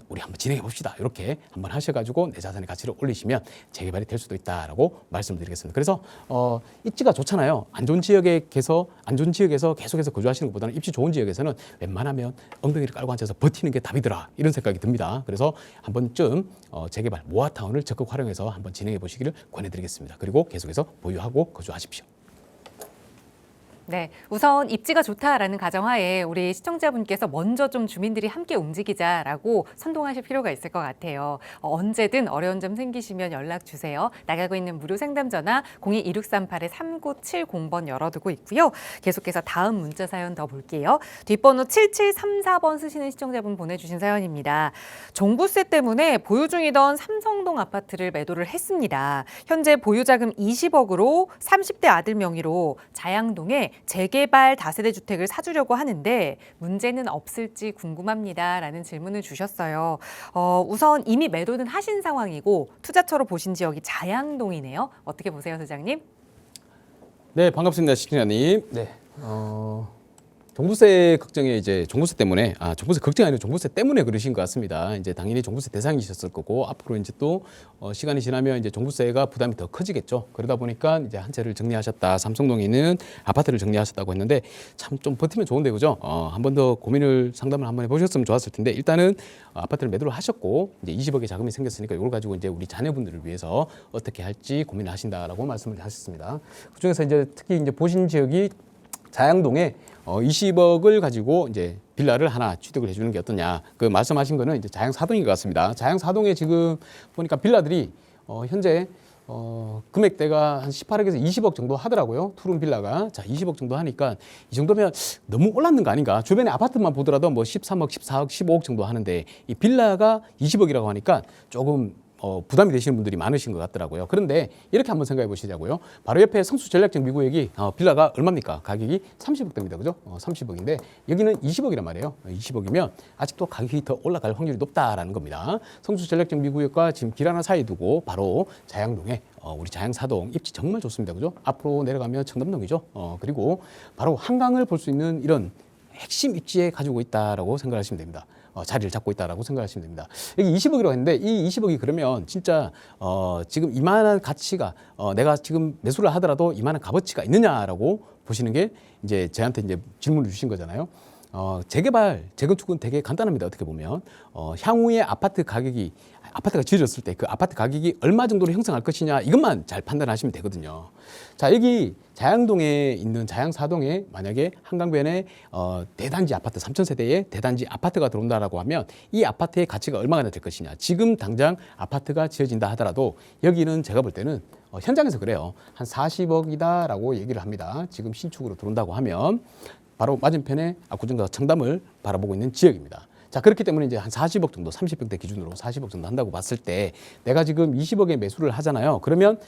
우리 한번 진행해 봅시다. 이렇게 한번 하셔가지고 내 자산의 가치를 올리시면 재개발이 될 수도 있다라고 말씀드리겠습니다. 그래서 입지가 좋잖아요. 안 좋은 지역에서 계속해서 거주하시는 것보다는 입지 좋은 지역에서는 웬만하면 엉덩이를 깔고 앉아서 버티는 게 답이더라, 이런 생각이 듭니다. 그래서 한 번쯤 재개발 모아타운을 적극 활용해서 한번 진행해 보시기를 권해드리겠습니다. 그리고 계속해서 보유하고 거주하십시오. 네, 우선 입지가 좋다라는 가정하에 우리 시청자분께서 먼저 좀 주민들이 함께 움직이자라고 선동하실 필요가 있을 것 같아요. 언제든 어려운 점 생기시면 연락 주세요. 나가고 있는 무료 상담 전화 02-2638-3970번 열어두고 있고요. 계속해서 다음 문자 사연 더 볼게요. 뒷번호 7734번 쓰시는 시청자분 보내주신 사연입니다. 종부세 때문에 보유 중이던 삼성동 아파트를 매도를 했습니다. 현재 보유자금 20억으로 30대 아들 명의로 자양동에 재개발 다세대 주택을 사주려고 하는데 문제는 없을지 궁금합니다. 라는 질문을 주셨어요. 우선 이미 매도는 하신 상황이고 투자처로 보신 지역이 자양동이네요. 어떻게 보세요, 소장님? 네, 반갑습니다, 시청자님. 네, 종부세 걱정에 이제 종부세 때문에 종부세 걱정이 아니라 종부세 때문에 그러신 것 같습니다. 이제 당연히 종부세 대상이셨을 거고, 앞으로 이제 또 시간이 지나면 이제 종부세가 부담이 더 커지겠죠. 그러다 보니까 이제 한 채를 정리하셨다, 삼성동에 있는 아파트를 정리하셨다고 했는데 참 좀 버티면 좋은데, 그죠? 한 번 더 고민을 상담을 한번 해보셨으면 좋았을 텐데, 일단은 아파트를 매도를 하셨고 이제 20억의 자금이 생겼으니까 이걸 가지고 이제 우리 자녀분들을 위해서 어떻게 할지 고민을 하신다라고 말씀을 하셨습니다. 그 중에서 이제 특히 이제 보신 지역이 자양동에 20억을 가지고 이제 빌라를 하나 취득을 해주는 게 어떠냐. 그 말씀하신 거는 이제 자양사동인 것 같습니다. 자양사동에 지금 보니까 빌라들이 현재 금액대가 한 18억에서 20억 정도 하더라고요. 투룸 빌라가. 자, 20억 정도 하니까 이 정도면 너무 올랐는 거 아닌가. 주변에 아파트만 보더라도 뭐 13억, 14억, 15억 정도 하는데 이 빌라가 20억이라고 하니까 조금 부담이 되시는 분들이 많으신 것 같더라고요. 그런데 이렇게 한번 생각해 보시자고요. 바로 옆에 성수 전략적 미구역이 빌라가 얼마입니까? 가격이 30억대입니다. 그죠? 30억인데 여기는 20억이란 말이에요. 20억이면 아직도 가격이 더 올라갈 확률이 높다라는 겁니다. 성수 전략적 미구역과 지금 길 하나 사이 두고 바로 자양동에 우리 자양사동 입지 정말 좋습니다. 그죠? 앞으로 내려가면 청담동이죠. 그리고 바로 한강을 볼 수 있는 이런 핵심 입지에 가지고 있다라고 생각하시면 됩니다. 자리를 잡고 있다라고 생각하시면 됩니다. 여기 20억이라고 했는데 이 20억이 그러면 진짜 지금 이만한 가치가 내가 지금 매수를 하더라도 이만한 값어치가 있느냐라고 보시는 게 이제 저한테 이제 질문을 주신 거잖아요. 재개발, 재건축은 되게 간단합니다. 어떻게 보면 향후에 아파트가 지어졌을 때 그 아파트 가격이 얼마 정도로 형성할 것이냐 이것만 잘 판단하시면 되거든요. 자, 여기 자양동에 있는 자양사동에 만약에 한강변에 대단지 아파트 3,000세대의 대단지 아파트가 들어온다라고 하면 이 아파트의 가치가 얼마나 될 것이냐. 지금 당장 아파트가 지어진다 하더라도 여기는 제가 볼 때는 현장에서 그래요. 한 40억이다라고 얘기를 합니다. 지금 신축으로 들어온다고 하면 바로 맞은편에 압구정과 청담을 바라보고 있는 지역입니다. 자, 그렇기 때문에 이제 한 40억 정도, 30평대 기준으로 40억 정도 한다고 봤을 때 내가 지금 20억에 매수를 하잖아요. 그러면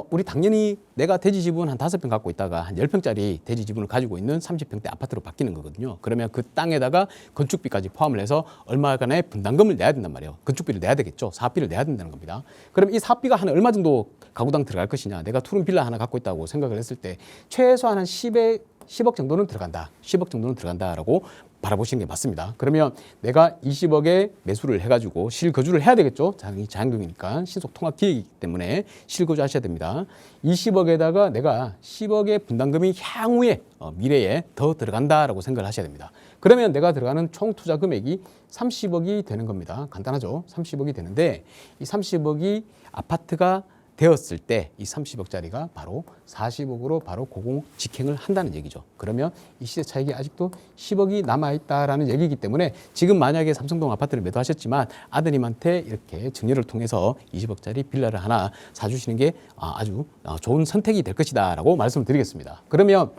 우리 당연히 내가 대지 지분 한 5평 갖고 있다가 한 10평짜리 대지 지분을 가지고 있는 30평대 아파트로 바뀌는 거거든요. 그러면 그 땅에다가 건축비까지 포함을 해서 얼마간의 분담금을 내야 된단 말이에요. 건축비를 내야 되겠죠. 사업비를 내야 된다는 겁니다. 그럼 이 사업비가 한 얼마 정도 가구당 들어갈 것이냐. 내가 투룸 빌라 하나 갖고 있다고 생각을 했을 때 최소한 한 10억 정도는 들어간다. 10억 정도는 들어간다라고 바라보시는 게 맞습니다. 그러면 내가 20억에 매수를 해가지고 실거주를 해야 되겠죠. 자양동이니까 신속 통합 기획이기 때문에 실거주 하셔야 됩니다. 20억에다가 내가 10억의 분담금이 향후에 미래에 더 들어간다라고 생각을 하셔야 됩니다. 그러면 내가 들어가는 총 투자 금액이 30억이 되는 겁니다. 간단하죠. 30억이 되는데 이 30억이 아파트가 되었을 때 이 30억짜리가 바로 40억으로 바로 고공 직행을 한다는 얘기죠. 그러면 이 시세 차익이 아직도 10억이 남아있다라는 얘기이기 때문에 지금 만약에 삼성동 아파트를 매도하셨지만 아드님한테 이렇게 증여를 통해서 20억짜리 빌라를 하나 사주시는 게 아주 좋은 선택이 될 것이다 라고 말씀을 드리겠습니다. 그러면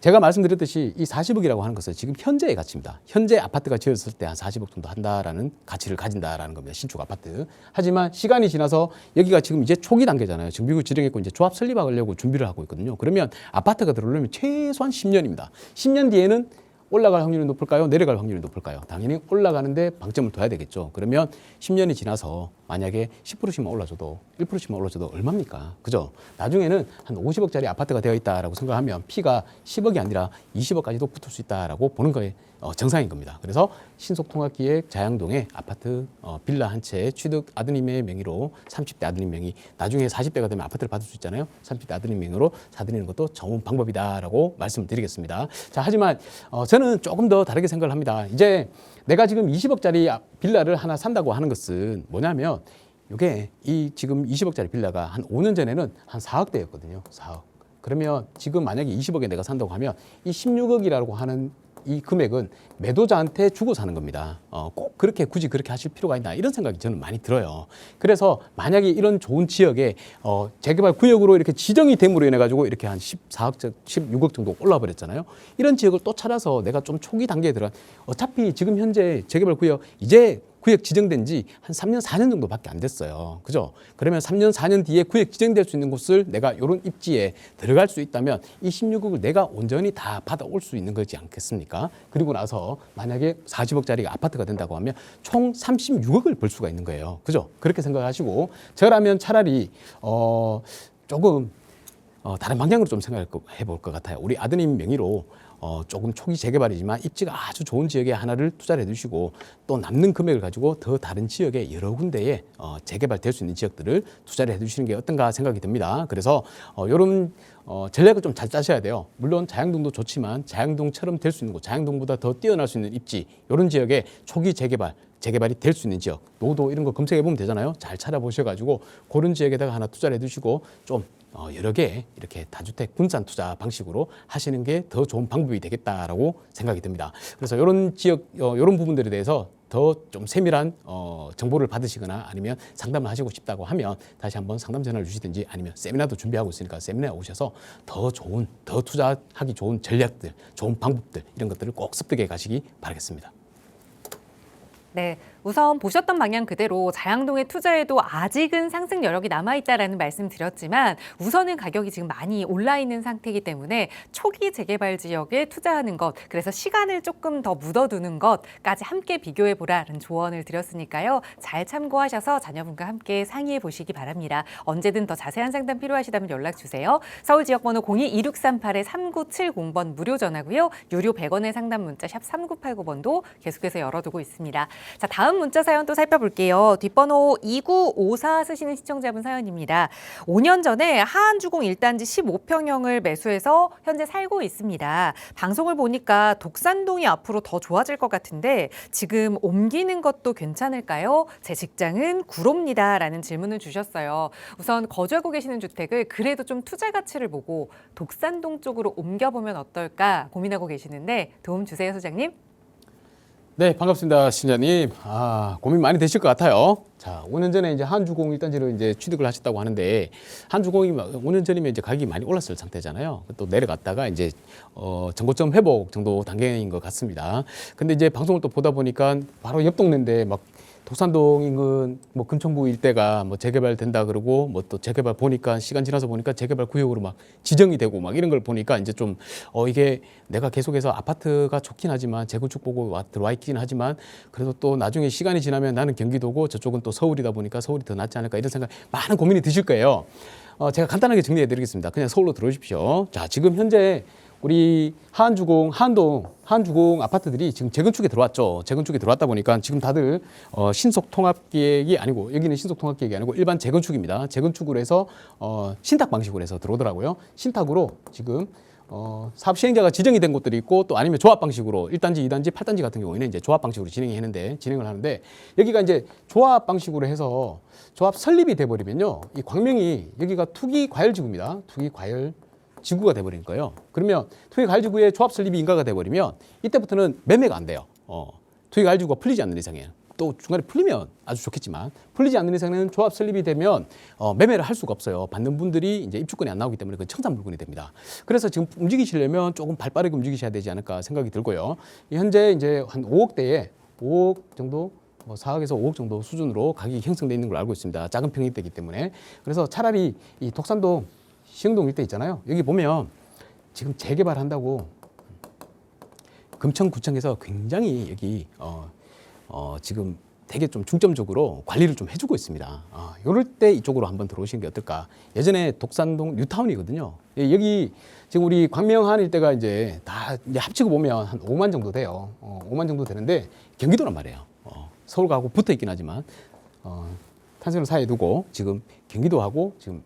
제가 말씀드렸듯이 이 40억이라고 하는 것은 지금 현재의 가치입니다. 현재 아파트가 지었을 때 한 40억 정도 한다라는 가치를 가진다라는 겁니다. 신축 아파트. 하지만 시간이 지나서 여기가 지금 이제 초기 단계잖아요. 정비구 지정했고 이제 조합 설립하려고 준비를 하고 있거든요. 그러면 아파트가 들어오려면 최소한 10년입니다. 10년 뒤에는 올라갈 확률이 높을까요? 내려갈 확률이 높을까요? 당연히 올라가는데 방점을 둬야 되겠죠. 그러면 10년이 지나서 만약에 10%씩만 올라줘도 1%씩만 올라줘도 얼마입니까? 그죠? 나중에는 한 50억짜리 아파트가 되어 있다라고 생각하면 피가 10억이 아니라 20억까지도 붙을 수 있다라고 보는 거에 정상인 겁니다. 그래서 신속통합기획 자양동에 아파트 빌라 한 채 취득 아드님의 명의로 30대 아드님 명의 나중에 40대가 되면 아파트를 받을 수 있잖아요. 30대 아드님 명의로 사드리는 것도 좋은 방법이다라고 말씀을 드리겠습니다. 자, 하지만 저는 조금 더 다르게 생각을 합니다. 이제 내가 지금 20억짜리 빌라를 하나 산다고 하는 것은 뭐냐면 이게 이 지금 20억짜리 빌라가 한 5년 전에는 한 4억대였거든요. 4억. 그러면 지금 만약에 20억에 내가 산다고 하면 이 16억이라고 하는 이 금액은 매도자한테 주고 사는 겁니다. 꼭 그렇게 굳이 그렇게 하실 필요가 있나 이런 생각이 저는 많이 들어요. 그래서 만약에 이런 좋은 지역에 재개발 구역으로 이렇게 지정이 됨으로 인해 가지고 이렇게 한 14억, 16억 정도 올라 버렸잖아요. 이런 지역을 또 찾아서 내가 좀 초기 단계에 들어 어차피 지금 현재 재개발 구역 이제 구역 지정된 지 한 3년, 4년 정도밖에 안 됐어요. 그죠? 그러면 3년, 4년 뒤에 구역 지정될 수 있는 곳을 내가 이런 입지에 들어갈 수 있다면 이 16억을 내가 온전히 다 받아올 수 있는 거지 않겠습니까? 그리고 나서 만약에 40억짜리가 아파트가 된다고 하면 총 36억을 벌 수가 있는 거예요. 그죠? 그렇게 생각하시고 저라면 차라리 조금 다른 방향으로 좀 생각해 볼 것 같아요. 우리 아드님 명의로 조금 초기 재개발이지만 입지가 아주 좋은 지역에 하나를 투자를 해두시고 또 남는 금액을 가지고 더 다른 지역에 여러 군데에 재개발될 수 있는 지역들을 투자를 해두시는 게 어떤가 생각이 듭니다. 그래서 이런 전략을 좀 잘 짜셔야 돼요. 물론 자양동도 좋지만 자양동처럼 될 수 있는 곳, 자양동보다 더 뛰어날 수 있는 입지 이런 지역에 초기 재개발이 될 수 있는 지역, 노도 이런 거 검색해 보면 되잖아요. 잘 찾아보셔가지고 그런 지역에다가 하나 투자를 해두시고 좀 여러 개 이렇게 다주택 분산 투자 방식으로 하시는 게 더 좋은 방법이 되겠다라고 생각이 듭니다. 그래서 이런 지역, 이런 부분들에 대해서 더 좀 세밀한 정보를 받으시거나 아니면 상담을 하시고 싶다고 하면 다시 한번 상담 전화를 주시든지 아니면 세미나도 준비하고 있으니까 세미나에 오셔서 더 투자하기 좋은 전략들, 좋은 방법들 이런 것들을 꼭 습득해 가시기 바라겠습니다. 네, 우선 보셨던 방향 그대로 자양동에 투자해도 아직은 상승 여력이 남아있다라는 말씀 드렸지만 우선은 가격이 지금 많이 올라 있는 상태이기 때문에 초기 재개발 지역에 투자하는 것, 그래서 시간을 조금 더 묻어두는 것까지 함께 비교해보라는 조언을 드렸으니까요. 잘 참고하셔서 자녀분과 함께 상의해 보시기 바랍니다. 언제든 더 자세한 상담 필요하시다면 연락주세요. 서울 지역번호 02-2638-3970번 무료 전화고요. 유료 100원의 상담 문자 샵 3989번도 계속해서 열어두고 있습니다. 자, 다음 문자 사연 또 살펴볼게요. 뒷번호 2954 쓰시는 시청자분 사연입니다. 5년 전에 하안주공 1단지 15평형을 매수해서 현재 살고 있습니다. 방송을 보니까 독산동이 앞으로 더 좋아질 것 같은데 지금 옮기는 것도 괜찮을까요? 제 직장은 구로입니다. 라는 질문을 주셨어요. 우선 거주하고 계시는 주택을 그래도 좀 투자 가치를 보고 독산동 쪽으로 옮겨보면 어떨까 고민하고 계시는데 도움 주세요, 소장님. 네, 반갑습니다, 신자님. 고민 많이 되실 것 같아요. 자, 5년 전에 이제 한주공 1단지를 이제 취득을 하셨다고 하는데, 한주공이 5년 전이면 이제 가격이 많이 올랐을 상태잖아요. 또 내려갔다가 이제, 전고점 회복 정도 단계인 것 같습니다. 근데 이제 방송을 또 보다 보니까 바로 옆 동네인데 막 독산동 인근 뭐 금천구 일대가 뭐 재개발 된다 그러고 뭐 또 재개발 보니까 시간 지나서 보니까 재개발 구역으로 막 지정이 되고 막 이런 걸 보니까 이제 좀 이게 내가 계속해서 아파트가 좋긴 하지만 재건축 보고 들어와 있긴 하지만 그래도 또 나중에 시간이 지나면 나는 경기도고 저쪽은 또 서울이다 보니까 서울이 더 낫지 않을까 이런 생각 많은 고민이 드실 거예요. 제가 간단하게 정리해 드리겠습니다. 그냥 서울로 들어오십시오. 자, 지금 현재 우리 한주공 아파트들이 지금 재건축에 들어왔죠. 재건축에 들어왔다 보니까 지금 다들 신속 통합 계획이 아니고 여기는 신속 통합 계획이 아니고 일반 재건축입니다. 재건축으로 해서 신탁 방식으로 해서 들어오더라고요. 신탁으로 지금 사업 시행자가 지정이 된 곳들이 있고 또 아니면 조합 방식으로 1단지, 2단지, 8단지 같은 경우에는 이제 조합 방식으로 진행을 하는데 여기가 이제 조합 방식으로 해서 조합 설립이 돼 버리면요. 이 광명이 여기가 투기 과열 지구입니다. 투기 과열 지구가 돼버린 거예요. 그러면 투기과열지구의 조합 설립이 인가가 돼버리면 이때부터는 매매가 안 돼요. 투기과열지구가 풀리지 않는 이상에 또 중간에 풀리면 아주 좋겠지만 풀리지 않는 이상에는 조합 설립이 되면 매매를 할 수가 없어요. 받는 분들이 이제 입주권이 안 나오기 때문에 그 청산 물건이 됩니다. 그래서 지금 움직이시려면 조금 발빠르게 움직이셔야 되지 않을까 생각이 들고요. 현재 이제 한 5억 정도 뭐 4억에서 5억 정도 수준으로 가격이 형성되어 있는 걸 알고 있습니다. 작은 평일대이기 때문에. 그래서 차라리 이 독산동 시흥동 일대 있잖아요. 여기 보면 지금 재개발한다고 금천구청에서 굉장히 여기 지금 되게 좀 중점적으로 관리를 좀 해주고 있습니다. 이럴 때 이쪽으로 한번 들어오시는 게 어떨까. 예전에 독산동 뉴타운이거든요. 여기 지금 우리 광명한 일대가 이제 다 이제 합치고 보면 한 5만 정도 돼요. 5만 정도 되는데 경기도란 말이에요. 서울하고 붙어 있긴 하지만 탄생을 사이에 두고 지금 경기도하고 지금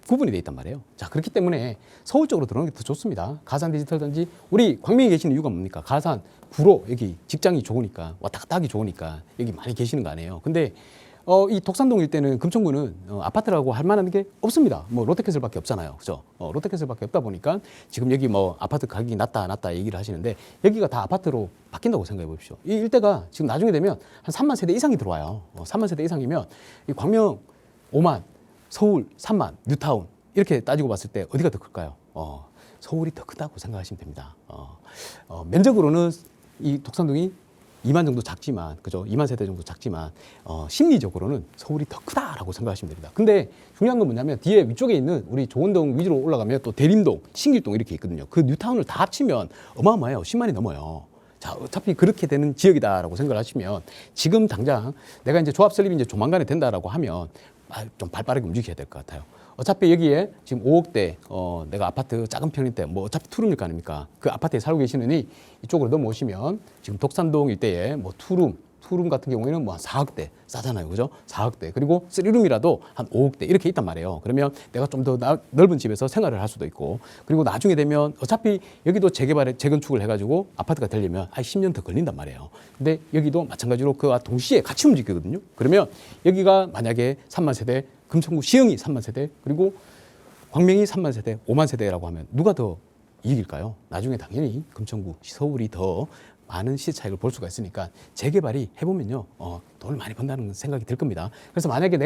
구분이 돼 있단 말이에요. 자, 그렇기 때문에 서울 쪽으로 들어오는 게 더 좋습니다. 가산 디지털 단지 우리 광명에 계시는 이유가 뭡니까? 가산, 구로 여기 직장이 좋으니까 왔다 갔다 하기 좋으니까 여기 많이 계시는 거 아니에요. 근데 이 독산동 일대는 금천구는 아파트라고 할 만한 게 없습니다. 뭐 롯데캐슬밖에 없잖아요. 그죠? 롯데캐슬밖에 없다 보니까 지금 여기 뭐 아파트 가격이 낮다 얘기를 하시는데 여기가 다 아파트로 바뀐다고 생각해 보십시오. 이 일대가 지금 나중에 되면 한 3만 세대 이상이 들어와요. 3만 세대 이상이면 이 광명 5만 서울 3만, 뉴타운 이렇게 따지고 봤을 때 어디가 더 클까요? 서울이 더 크다고 생각하시면 됩니다. 면적으로는 이 독산동이 2만 정도 작지만, 그죠? 2만 세대 정도 작지만, 심리적으로는 서울이 더 크다라고 생각하시면 됩니다. 근데 중요한 건 뭐냐면 뒤에 위쪽에 있는 우리 조원동 위주로 올라가면 또 대림동, 신길동 이렇게 있거든요. 그 뉴타운을 다 합치면 어마어마해요. 10만이 넘어요. 자, 어차피 그렇게 되는 지역이다라고 생각을 하시면 지금 당장 내가 이제 조합 설립이 이제 조만간에 된다라고 하면 좀 발빠르게 움직여야 될 것 같아요. 어차피 여기에 지금 5억대 내가 아파트 작은 편인데 뭐 어차피 투룸일 거 아닙니까? 그 아파트에 살고 계시느니 이쪽으로 넘어오시면 지금 독산동 일대에 뭐 투룸 같은 경우에는 뭐 한 4억대 싸잖아요. 그죠? 4억대. 그리고 3룸이라도 한 5억대 이렇게 있단 말이에요. 그러면 내가 좀 더 넓은 집에서 생활을 할 수도 있고 그리고 나중에 되면 어차피 여기도 재건축을 해가지고 아파트가 되려면 한 10년 더 걸린단 말이에요. 근데 여기도 마찬가지로 그와 동시에 같이 움직이거든요. 그러면 여기가 만약에 3만 세대, 금천구 시흥이 3만 세대, 그리고 광명이 3만 세대, 5만 세대라고 하면 누가 더 이길까요? 나중에 당연히 금천구, 서울이 더 많은 시세 차익을 볼 수가 있으니까 재개발이 해보면요 돈을 많이 번다는 생각이 들 겁니다. 그래서 만약에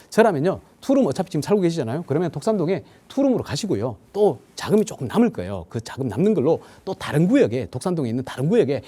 저라면요 투룸 어차피 지금 살고 계시잖아요. 그러면 독산동에 투룸으로 가시고요 또 자금이 조금 남을 거예요. 그 자금 남는 걸로 또 다른 구역에 독산동에 있는 다른 구역에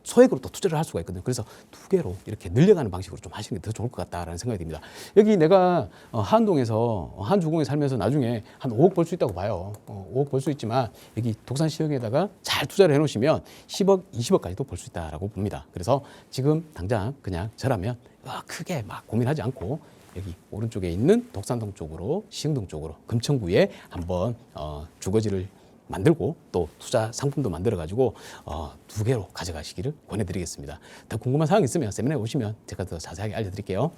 소액으로 또 투자를 할 수가 있거든요. 그래서 두 개로 이렇게 늘려가는 방식으로 좀 하시는 게 더 좋을 것 같다라는 생각이 듭니다. 여기 내가 한동에서 한주공에 살면서 나중에 한 5억 벌 수 있다고 봐요. 5억 벌 수 있지만 여기 독산 시역에다가 잘 투자를 해놓으시면 10억, 20억까지도 벌 수 있다라고 봅니다. 그래서 지금 당장 그냥 저라면 크게 막 고민하지 않고 여기 오른쪽에 있는 독산동 쪽으로, 시흥동 쪽으로, 금천구에 한번 주거지를 만들고 또 투자 상품도 만들어가지고 2개로 가져가시기를 권해드리겠습니다. 더 궁금한 사항 있으면 세미나에 오시면 제가 더 자세하게 알려드릴게요.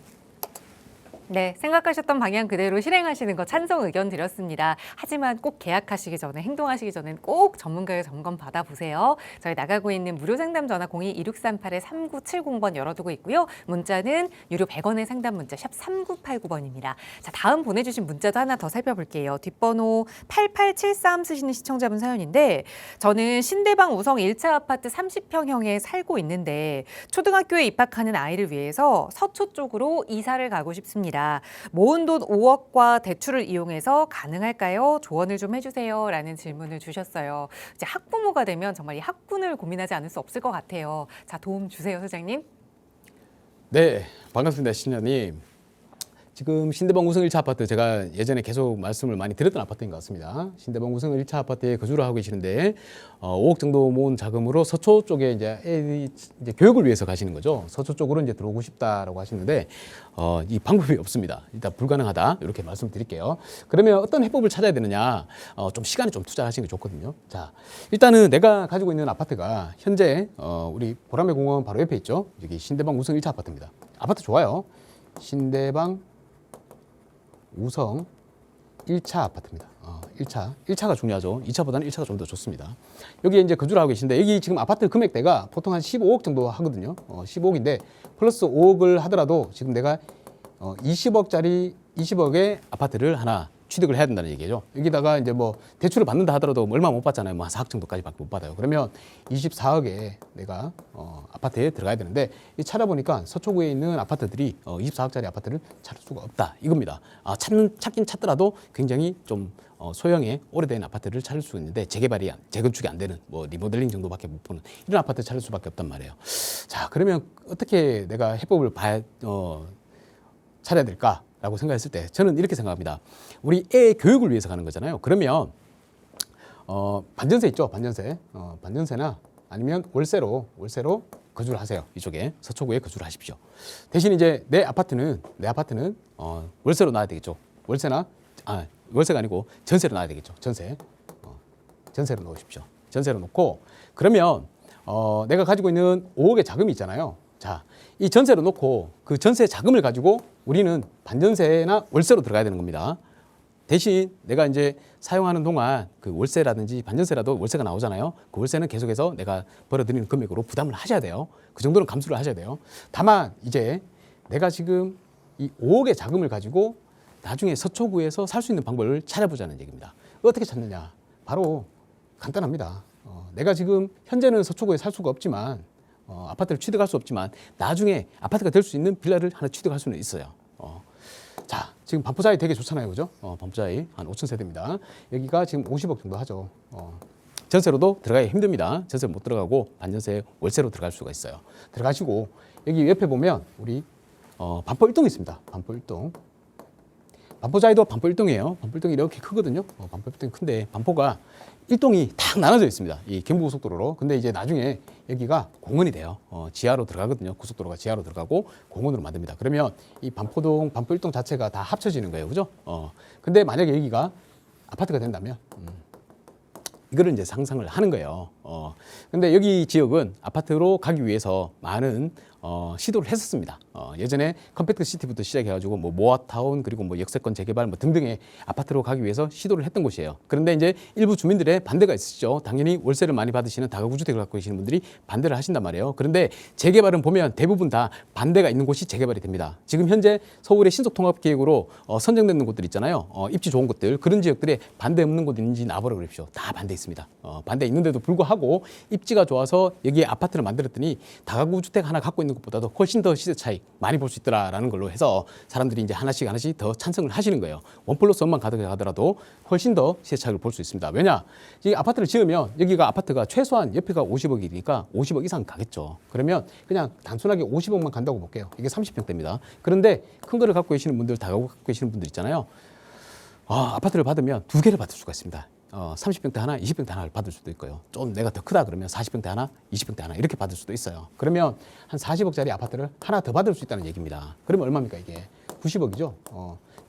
네, 생각하셨던 방향 그대로 실행하시는 거 찬성 의견 드렸습니다. 하지만 꼭 계약하시기 전에, 행동하시기 전엔 꼭 전문가의 점검 받아보세요. 저희 나가고 있는 무료 상담 전화 02-2638-3970번 열어두고 있고요. 문자는 유료 100원의 상담 문자 샵 3989번입니다. 자, 다음 보내주신 문자도 하나 더 살펴볼게요. 뒷번호 8873 쓰시는 시청자분 사연인데, 저는 신대방 우성 1차 아파트 30평형에 살고 있는데 초등학교에 입학하는 아이를 위해서 서초 쪽으로 이사를 가고 싶습니다. 모은 돈 5억과 대출을 이용해서 가능할까요? 조언을 좀 해주세요. 라는 질문을 주셨어요. 이제 학부모가 되면 정말 이 학군을 고민하지 않을 수 없을 것 같아요. 자, 도움 주세요, 소장님. 네, 반갑습니다, 신현님. 지금 신대방 우성 1차 아파트 제가 예전에 계속 말씀을 많이 드렸던 아파트인 것 같습니다. 신대방 우성 1차 아파트에 거주를 하고 계시는데 5억 정도 모은 자금으로 서초 쪽에 이제 교육을 위해서 가시는 거죠. 서초 쪽으로 이제 들어오고 싶다라고 하시는데 이 방법이 없습니다. 일단 불가능하다 이렇게 말씀드릴게요. 그러면 어떤 해법을 찾아야 되느냐? 좀 시간에 좀 투자하시는 게 좋거든요. 자, 일단은 내가 가지고 있는 아파트가 현재 우리 보라매 공원 바로 옆에 있죠. 여기 신대방 우성 1차 아파트입니다. 아파트 좋아요. 신대방 우성 1차 아파트입니다. 1차가 중요하죠. 2차보다는 1차가 좀 더 좋습니다. 여기에 이제 거주를 하고 계신데 여기 지금 아파트 금액대가 보통 한 15억 정도 하거든요. 15억인데 플러스 5억을 하더라도 지금 내가 20억에 아파트를 하나 취득을 해야 된다는 얘기죠. 여기다가 이제 뭐 대출을 받는다 하더라도 얼마 못 받잖아요. 뭐 한 4억 정도까지밖에 못 받아요. 그러면 24억에 내가 아파트에 들어가야 되는데 이 찾아보니까 서초구에 있는 아파트들이 24억짜리 아파트를 찾을 수가 없다 이겁니다. 찾긴 찾더라도 굉장히 좀 소형의 오래된 아파트를 찾을 수 있는데 재건축이 안 되는 뭐 리모델링 정도밖에 못 보는 이런 아파트 찾을 수밖에 없단 말이에요. 자, 그러면 어떻게 내가 해법을 찾아야 될까? 라고 생각했을 때 저는 이렇게 생각합니다. 우리 애 교육을 위해서 가는 거잖아요. 그러면 반전세 있죠. 반전세나 아니면 월세로 거주를 하세요. 이쪽에 서초구에 거주를 하십시오. 대신 이제 내 아파트는 월세로 놔야 되겠죠. 월세가 아니고 전세로 놔야 되겠죠. 전세로 놓으십시오. 전세로 놓고 그러면 내가 가지고 있는 5억의 자금이 있잖아요. 자, 이 전세로 놓고 그 전세 자금을 가지고 우리는 반전세나 월세로 들어가야 되는 겁니다. 대신 내가 이제 사용하는 동안 그 월세라든지 반전세라도 월세가 나오잖아요. 그 월세는 계속해서 내가 벌어들이는 금액으로 부담을 하셔야 돼요. 그 정도는 감수를 하셔야 돼요. 다만 이제 내가 지금 이 5억의 자금을 가지고 나중에 서초구에서 살 수 있는 방법을 찾아보자는 얘기입니다. 어떻게 찾느냐? 바로 간단합니다. 내가 지금 현재는 서초구에 살 수가 없지만 아파트를 취득할 수 없지만 나중에 아파트가 될 수 있는 빌라를 하나 취득할 수는 있어요. 자, 지금 반포자이 되게 좋잖아요, 그죠? 반포자이 한 5,000세대입니다. 여기가 지금 50억 정도 하죠. 전세로도 들어가기 힘듭니다. 전세로 못 들어가고 반전세 월세로 들어갈 수가 있어요. 들어가시고 여기 옆에 보면 우리 반포 1동이 있습니다. 반포 1동. 반포자이도 반포 1동이에요. 반포 1동이 이렇게 크거든요. 반포 1동이 큰데 반포가 1동이 탁 나눠져 있습니다. 이 경부고속도로로. 근데 이제 나중에 여기가 공원이 돼요. 지하로 들어가거든요. 고속도로가 지하로 들어가고 공원으로 만듭니다. 그러면 이 반포동, 반포 1동 자체가 다 합쳐지는 거예요. 그죠? 근데 만약에 여기가 아파트가 된다면 이거를 이제 상상을 하는 거예요. 근데 여기 지역은 아파트로 가기 위해서 많은 시도를 했었습니다. 예전에 컴팩트 시티부터 시작해가지고 뭐 모아타운 그리고 뭐 역세권 재개발 뭐 등등의 아파트로 가기 위해서 시도를 했던 곳이에요. 그런데 이제 일부 주민들의 반대가 있으시죠. 당연히 월세를 많이 받으시는 다가구 주택을 갖고 계시는 분들이 반대를 하신단 말이에요. 그런데 재개발은 보면 대부분 다 반대가 있는 곳이 재개발이 됩니다. 지금 현재 서울의 신속통합계획으로 선정되는 곳들 있잖아요. 입지 좋은 곳들 그런 지역들에 반대 없는 곳 있는지 나보라 그러십시오. 다 반대 있습니다. 반대 있는데도 불구하고 입지가 좋아서 여기에 아파트를 만들었더니 다가구 주택 하나 갖고 있는 것보다도 훨씬 더 시세 차익 많이 볼 수 있더라라는 걸로 해서 사람들이 이제 하나씩 더 찬성을 하시는 거예요. 1+1만 가더라도 훨씬 더 시세 차익을 볼 수 있습니다. 왜냐? 이 아파트를 지으면 여기가 아파트가 최소한 옆에가 50억이니까 50억 이상 가겠죠. 그러면 그냥 단순하게 50억만 간다고 볼게요. 이게 30평대입니다. 그런데 큰 거를 갖고 계시는 분들, 다가구 갖고 계시는 분들 있잖아요. 아파트를 받으면 2개를 받을 수가 있습니다. 30평대 하나, 20평대 하나를 받을 수도 있고요. 좀 내가 더 크다 그러면 40평대 하나, 20평대 하나 이렇게 받을 수도 있어요. 그러면 한 40억짜리 아파트를 하나 더 받을 수 있다는 얘기입니다. 그러면 얼마입니까 이게? 90억이죠.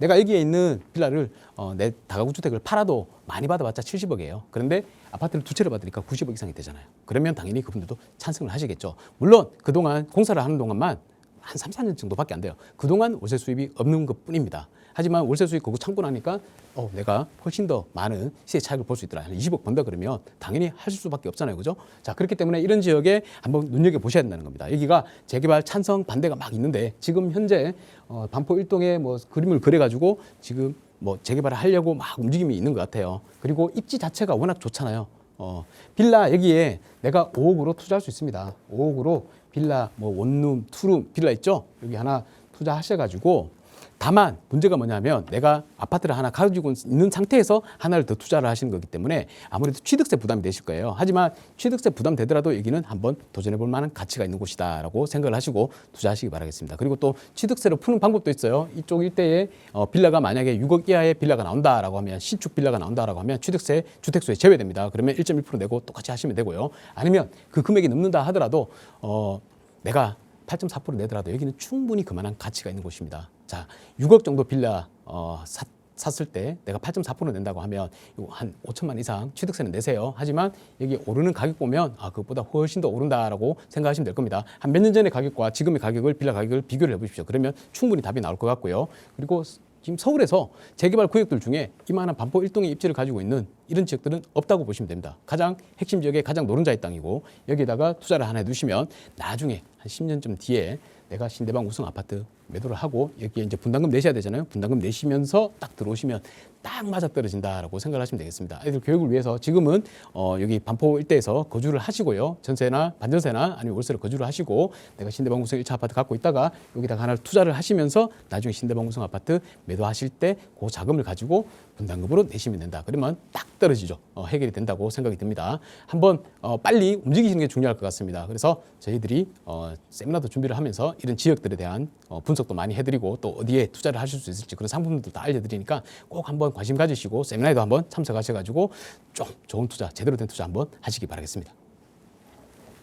내가 여기에 있는 빌라를 내 다가구 주택을 팔아도 많이 받아봤자 70억이에요. 그런데 아파트를 두 채를 받으니까 90억 이상이 되잖아요. 그러면 당연히 그분들도 찬성을 하시겠죠. 물론 그동안 공사를 하는 동안만 한 3, 4년 정도밖에 안 돼요. 그동안 월세 수입이 없는 것뿐입니다. 하지만 월세 수입 그거 참고 나니까 내가 훨씬 더 많은 시세 차익을 볼 수 있더라. 한 20억 번다 그러면 당연히 하실 수밖에 없잖아요. 그죠? 자, 그렇기 때문에 이런 지역에 한번 눈여겨보셔야 된다는 겁니다. 여기가 재개발 찬성 반대가 막 있는데 지금 현재 반포 1동에 뭐 그림을 그려가지고 지금 뭐 재개발을 하려고 막 움직임이 있는 것 같아요. 그리고 입지 자체가 워낙 좋잖아요. 빌라 여기에 내가 5억으로 투자할 수 있습니다. 5억으로 빌라 뭐 원룸, 투룸 빌라 있죠? 여기 하나 투자하셔가지고 다만 문제가 뭐냐면 내가 아파트를 하나 가지고 있는 상태에서 하나를 더 투자를 하시는 거기 때문에 아무래도 취득세 부담이 되실 거예요. 하지만 취득세 부담 되더라도 여기는 한번 도전해 볼 만한 가치가 있는 곳이다라고 생각을 하시고 투자하시기 바라겠습니다. 그리고 또 취득세로 푸는 방법도 있어요. 이쪽 일대에 빌라가 만약에 6억 이하의 빌라가 나온다라고 하면 신축 빌라가 나온다라고 하면 취득세, 주택수에 제외됩니다. 그러면 1.1% 내고 똑같이 하시면 되고요. 아니면 그 금액이 넘는다 하더라도 내가 8.4% 내더라도 여기는 충분히 그만한 가치가 있는 곳입니다. 자, 6억 정도 빌라 샀을 때 내가 8.4% 낸다고 하면 한 5천만 이상 취득세는 내세요. 하지만 여기 오르는 가격 보면 그것보다 훨씬 더 오른다라고 생각하시면 될 겁니다. 한 몇 년 전의 가격과 지금의 가격을 빌라 가격을 비교를 해보십시오. 그러면 충분히 답이 나올 것 같고요. 그리고 지금 서울에서 재개발 구역들 중에 이만한 반포 1동의 입지를 가지고 있는 이런 지역들은 없다고 보시면 됩니다. 가장 핵심 지역에 가장 노른자의 땅이고 여기에다가 투자를 하나 해두시면 나중에 한 10년쯤 뒤에 내가 신대방 우승 아파트 매도를 하고 여기에 이제 분담금 내셔야 되잖아요. 분담금 내시면서 딱 들어오시면 딱 맞아떨어진다라고 생각을 하시면 되겠습니다. 아이들 교육을 위해서 지금은 여기 반포 일대에서 거주를 하시고요. 전세나 반전세나 아니면 월세로 거주를 하시고 내가 신대방 우승 1차 아파트 갖고 있다가 여기다가 하나를 투자를 하시면서 나중에 신대방 우승 아파트 매도하실 때 그 자금을 가지고 분담금으로 내시면 된다. 그러면 딱 떨어지죠. 해결이 된다고 생각이 듭니다. 한번 빨리 움직이시는 게 중요할 것 같습니다. 그래서 저희들이 세미나도 준비를 하면서 이런 지역들에 대한 분석도 많이 해드리고 또 어디에 투자를 하실 수 있을지 그런 상품들도 다 알려드리니까 꼭 한번 관심 가지시고 세미나에도 한번 참석하셔가지고 좀 좋은 투자, 제대로 된 투자 한번 하시기 바라겠습니다.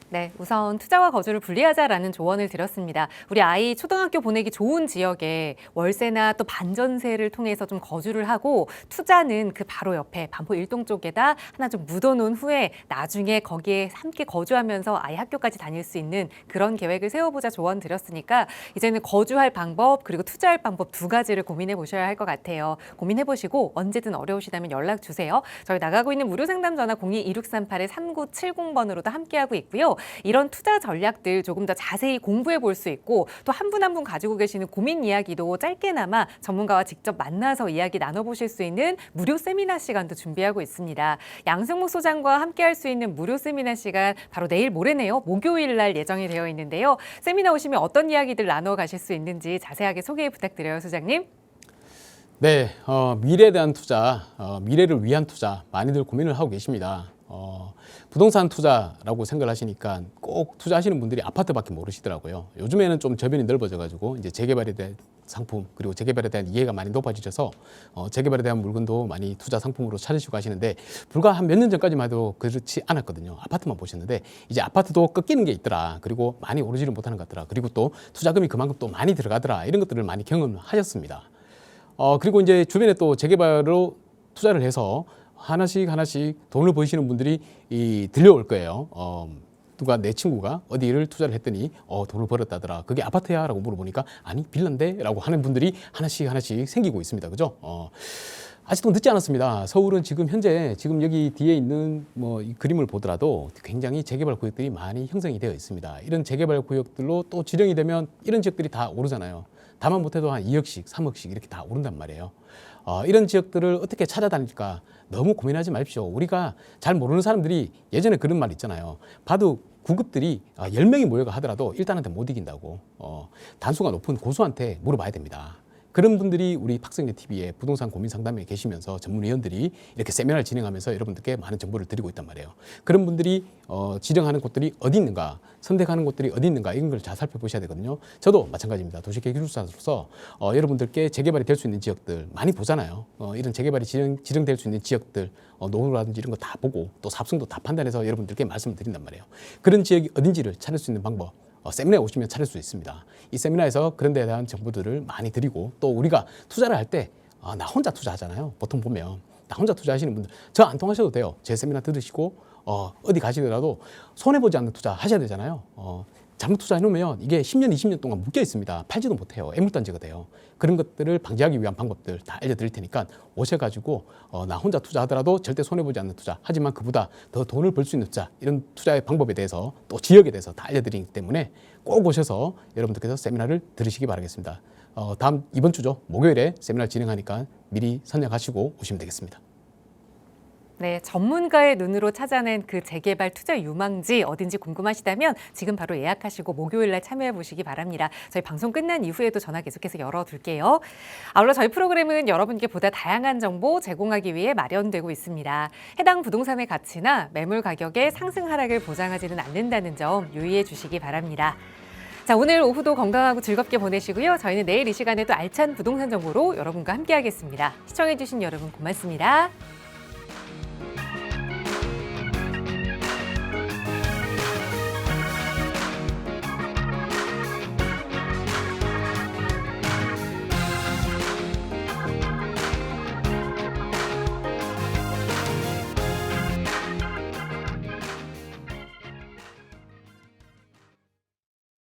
네, 우선 투자와 거주를 분리하자라는 조언을 드렸습니다. 우리 아이 초등학교 보내기 좋은 지역에 월세나 또 반전세를 통해서 좀 거주를 하고 투자는 그 바로 옆에 반포 일동 쪽에다 하나 좀 묻어놓은 후에 나중에 거기에 함께 거주하면서 아이 학교까지 다닐 수 있는 그런 계획을 세워보자 조언 드렸으니까 이제는 거주할 방법 그리고 투자할 방법 두 가지를 고민해 보셔야 할 것 같아요. 고민해 보시고 언제든 어려우시다면 연락 주세요. 저희 나가고 있는 무료 상담 전화 02-2638-3970번으로도 함께하고 있고요. 이런 투자 전략들 조금 더 자세히 공부해 볼 수 있고 또 한 분 한 분 가지고 계시는 고민 이야기도 짧게나마 전문가와 직접 만나서 이야기 나눠보실 수 있는 무료 세미나 시간도 준비하고 있습니다. 양승목 소장과 함께할 수 있는 무료 세미나 시간 바로 내일 모레네요. 목요일 날 예정이 되어 있는데요. 세미나 오시면 어떤 이야기들 나눠 가실 수 있는지 자세하게 소개 부탁드려요, 소장님. 네, 미래에 대한 투자, 미래를 위한 투자 많이들 고민을 하고 계십니다. 부동산 투자라고 생각을 하시니까 꼭 투자하시는 분들이 아파트밖에 모르시더라고요. 요즘에는 좀 저변이 넓어져가지고 이제 재개발에 대한 상품 그리고 재개발에 대한 이해가 많이 높아지셔서 재개발에 대한 물건도 많이 투자 상품으로 찾으시고 하시는데 불과 한 몇 년 전까지만 해도 그렇지 않았거든요. 아파트만 보셨는데 이제 아파트도 꺾이는 게 있더라. 그리고 많이 오르지를 못하는 것 같더라. 그리고 또 투자금이 그만큼 또 많이 들어가더라. 이런 것들을 많이 경험하셨습니다. 그리고 이제 주변에 또 재개발로 투자를 해서 하나씩 돈을 버시는 분들이 들려올 거예요. 누가 내 친구가 어디를 투자를 했더니 돈을 벌었다더라. 그게 아파트야? 라고 물어보니까 아니 빌라인데? 라고 하는 분들이 하나씩 생기고 있습니다. 그죠? 아직도 늦지 않았습니다. 서울은 지금 현재 지금 여기 뒤에 있는 이 그림을 보더라도 굉장히 재개발 구역들이 많이 형성이 되어 있습니다. 이런 재개발 구역들로 또 지정이 되면 이런 지역들이 다 오르잖아요. 다만 못해도 한 2억씩, 3억씩 이렇게 다 오른단 말이에요. 이런 지역들을 어떻게 찾아다닐까 너무 고민하지 마십시오. 우리가 잘 모르는 사람들이 예전에 그런 말 있잖아요. 바둑 9급들이 10명이 모여가 하더라도 일단한테 못 이긴다고. 단수가 높은 고수한테 물어봐야 됩니다. 그런 분들이 우리 박성재 TV에 부동산 고민 상담에 계시면서 전문위원들이 이렇게 세미나를 진행하면서 여러분들께 많은 정보를 드리고 있단 말이에요. 그런 분들이 지정하는 곳들이 어디 있는가, 선택하는 곳들이 어디 있는가 이런 걸 잘 살펴보셔야 되거든요. 저도 마찬가지입니다. 도시계획 기술사로서 여러분들께 재개발이 될 수 있는 지역들 많이 보잖아요. 이런 재개발이 지정될 수 있는 지역들 노후라든지 이런 거 다 보고 또 삽승도 다 판단해서 여러분들께 말씀을 드린단 말이에요. 그런 지역이 어딘지를 찾을 수 있는 방법 세미나에 오시면 찾을 수 있습니다. 이 세미나에서 그런 데에 대한 정보들을 많이 드리고 또 우리가 투자를 할 때 나 혼자 투자하잖아요. 보통 보면 나 혼자 투자하시는 분들 저 안 통하셔도 돼요. 제 세미나 들으시고 어디 가시더라도 손해보지 않는 투자 하셔야 되잖아요. 잘못 투자해놓으면 이게 10년, 20년 동안 묶여 있습니다. 팔지도 못해요. 애물단지가 돼요. 그런 것들을 방지하기 위한 방법들 다 알려드릴 테니까 오셔가지고 나 혼자 투자하더라도 절대 손해보지 않는 투자, 하지만 그보다 더 돈을 벌 수 있는 투자, 이런 투자의 방법에 대해서 또 지역에 대해서 다 알려드리기 때문에 꼭 오셔서 여러분들께서 세미나를 들으시기 바라겠습니다. 이번 주죠. 목요일에 세미나를 진행하니까 미리 선약하시고 오시면 되겠습니다. 네, 전문가의 눈으로 찾아낸 그 재개발 투자 유망지 어딘지 궁금하시다면 지금 바로 예약하시고 목요일 날 참여해 보시기 바랍니다. 저희 방송 끝난 이후에도 전화 계속해서 열어둘게요. 아울러 저희 프로그램은 여러분께 보다 다양한 정보 제공하기 위해 마련되고 있습니다. 해당 부동산의 가치나 매물 가격의 상승 하락을 보장하지는 않는다는 점 유의해 주시기 바랍니다. 자, 오늘 오후도 건강하고 즐겁게 보내시고요. 저희는 내일 이 시간에 또 알찬 부동산 정보로 여러분과 함께하겠습니다. 시청해 주신 여러분 고맙습니다.